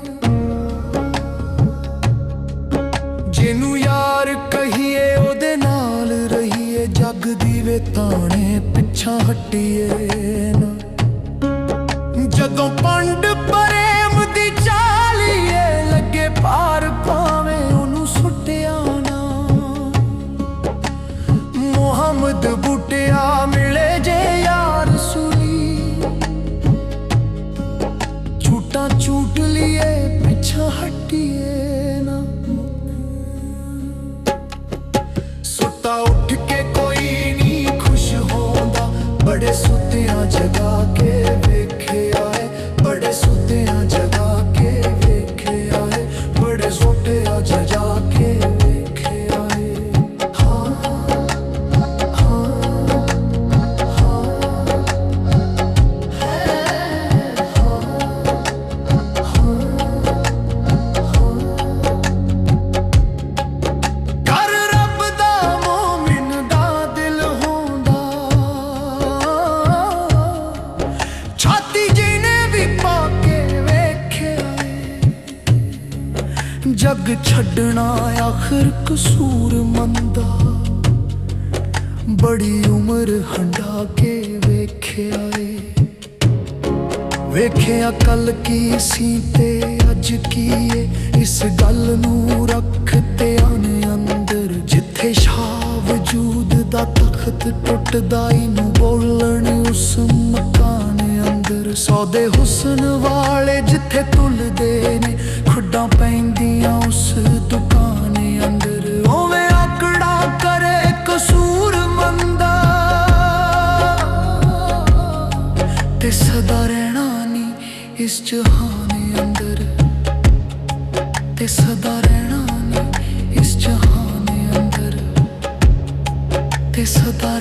جنوں یار کہیے او دے نال رہیے، جگ دیوے تانے پچھا ہٹیے نا، جدوں پنڈ پریم دی چالیے لگے پار پاویں اونوں سٹیا نا، محمد بوٹیا ملے جے یار سولی، جھوٹا چوٹ لیے پچھا ہٹیے نا، ستا اٹھ کے کوئی نہیں خوش ہوندا، بڑے ستیاں جگا کے ویکھے آئے، بڑے ستیاں جگا کے ویکھے آئے، بڑے ستیاں جگا کے ویکھے آئے۔ ਜਗ ਛੱਡਣਾ ਆਖਰ ਕਸੂਰ ਮੰਦਾ ਬੜੀ ਉਮਰ ਹੰਡਾ ਕੇ ਵੇਖਿਆ ਏ ਵੇਖਿਆ ਕੱਲ ਕੀ ਸੀ ਤੇ ਅੱਜ ਕੀ ਏ ਇਸ ਗੱਲ ਨੂੰ ਰੱਖ ਧਿਆਨ ਅੰਦਰ ਜਿੱਥੇ ਸ਼ਾਹ ਵਜੂਦ ਦਾ ਤਖਤ ਟੁੱਟਦਾ ਈ ਨੂੰ ਬੋਲਣ ਉਸ ਮਕਾਨ ਅੰਦਰ ਸੌਦੇ ਹੁਸਨ ਵਾਲੇ ਜਿੱਥੇ ਤੁਲਦੇ ਨੇ ਖੁੱਡਾਂ ਪੈਂਦੀਆਂ ਉਸ ਦੁਕਾਨ ਅੰਦਰ ਓਵੇਂ ਆਕੜਾ ਕਰੇ ਕਸੂਰ ਮੰਦਾ ਤੇ ਸਦਾ ਰਹਿਣਾ ਨੀ ਇਸ ਜਹਾਨ ਅੰਦਰ ਤੇ ਸਦਾ ਰਹਿਣਾ ਨੀ ਇਸ ਜਹਾਨ ਅੰਦਰ ਤੇ ਸਦਾ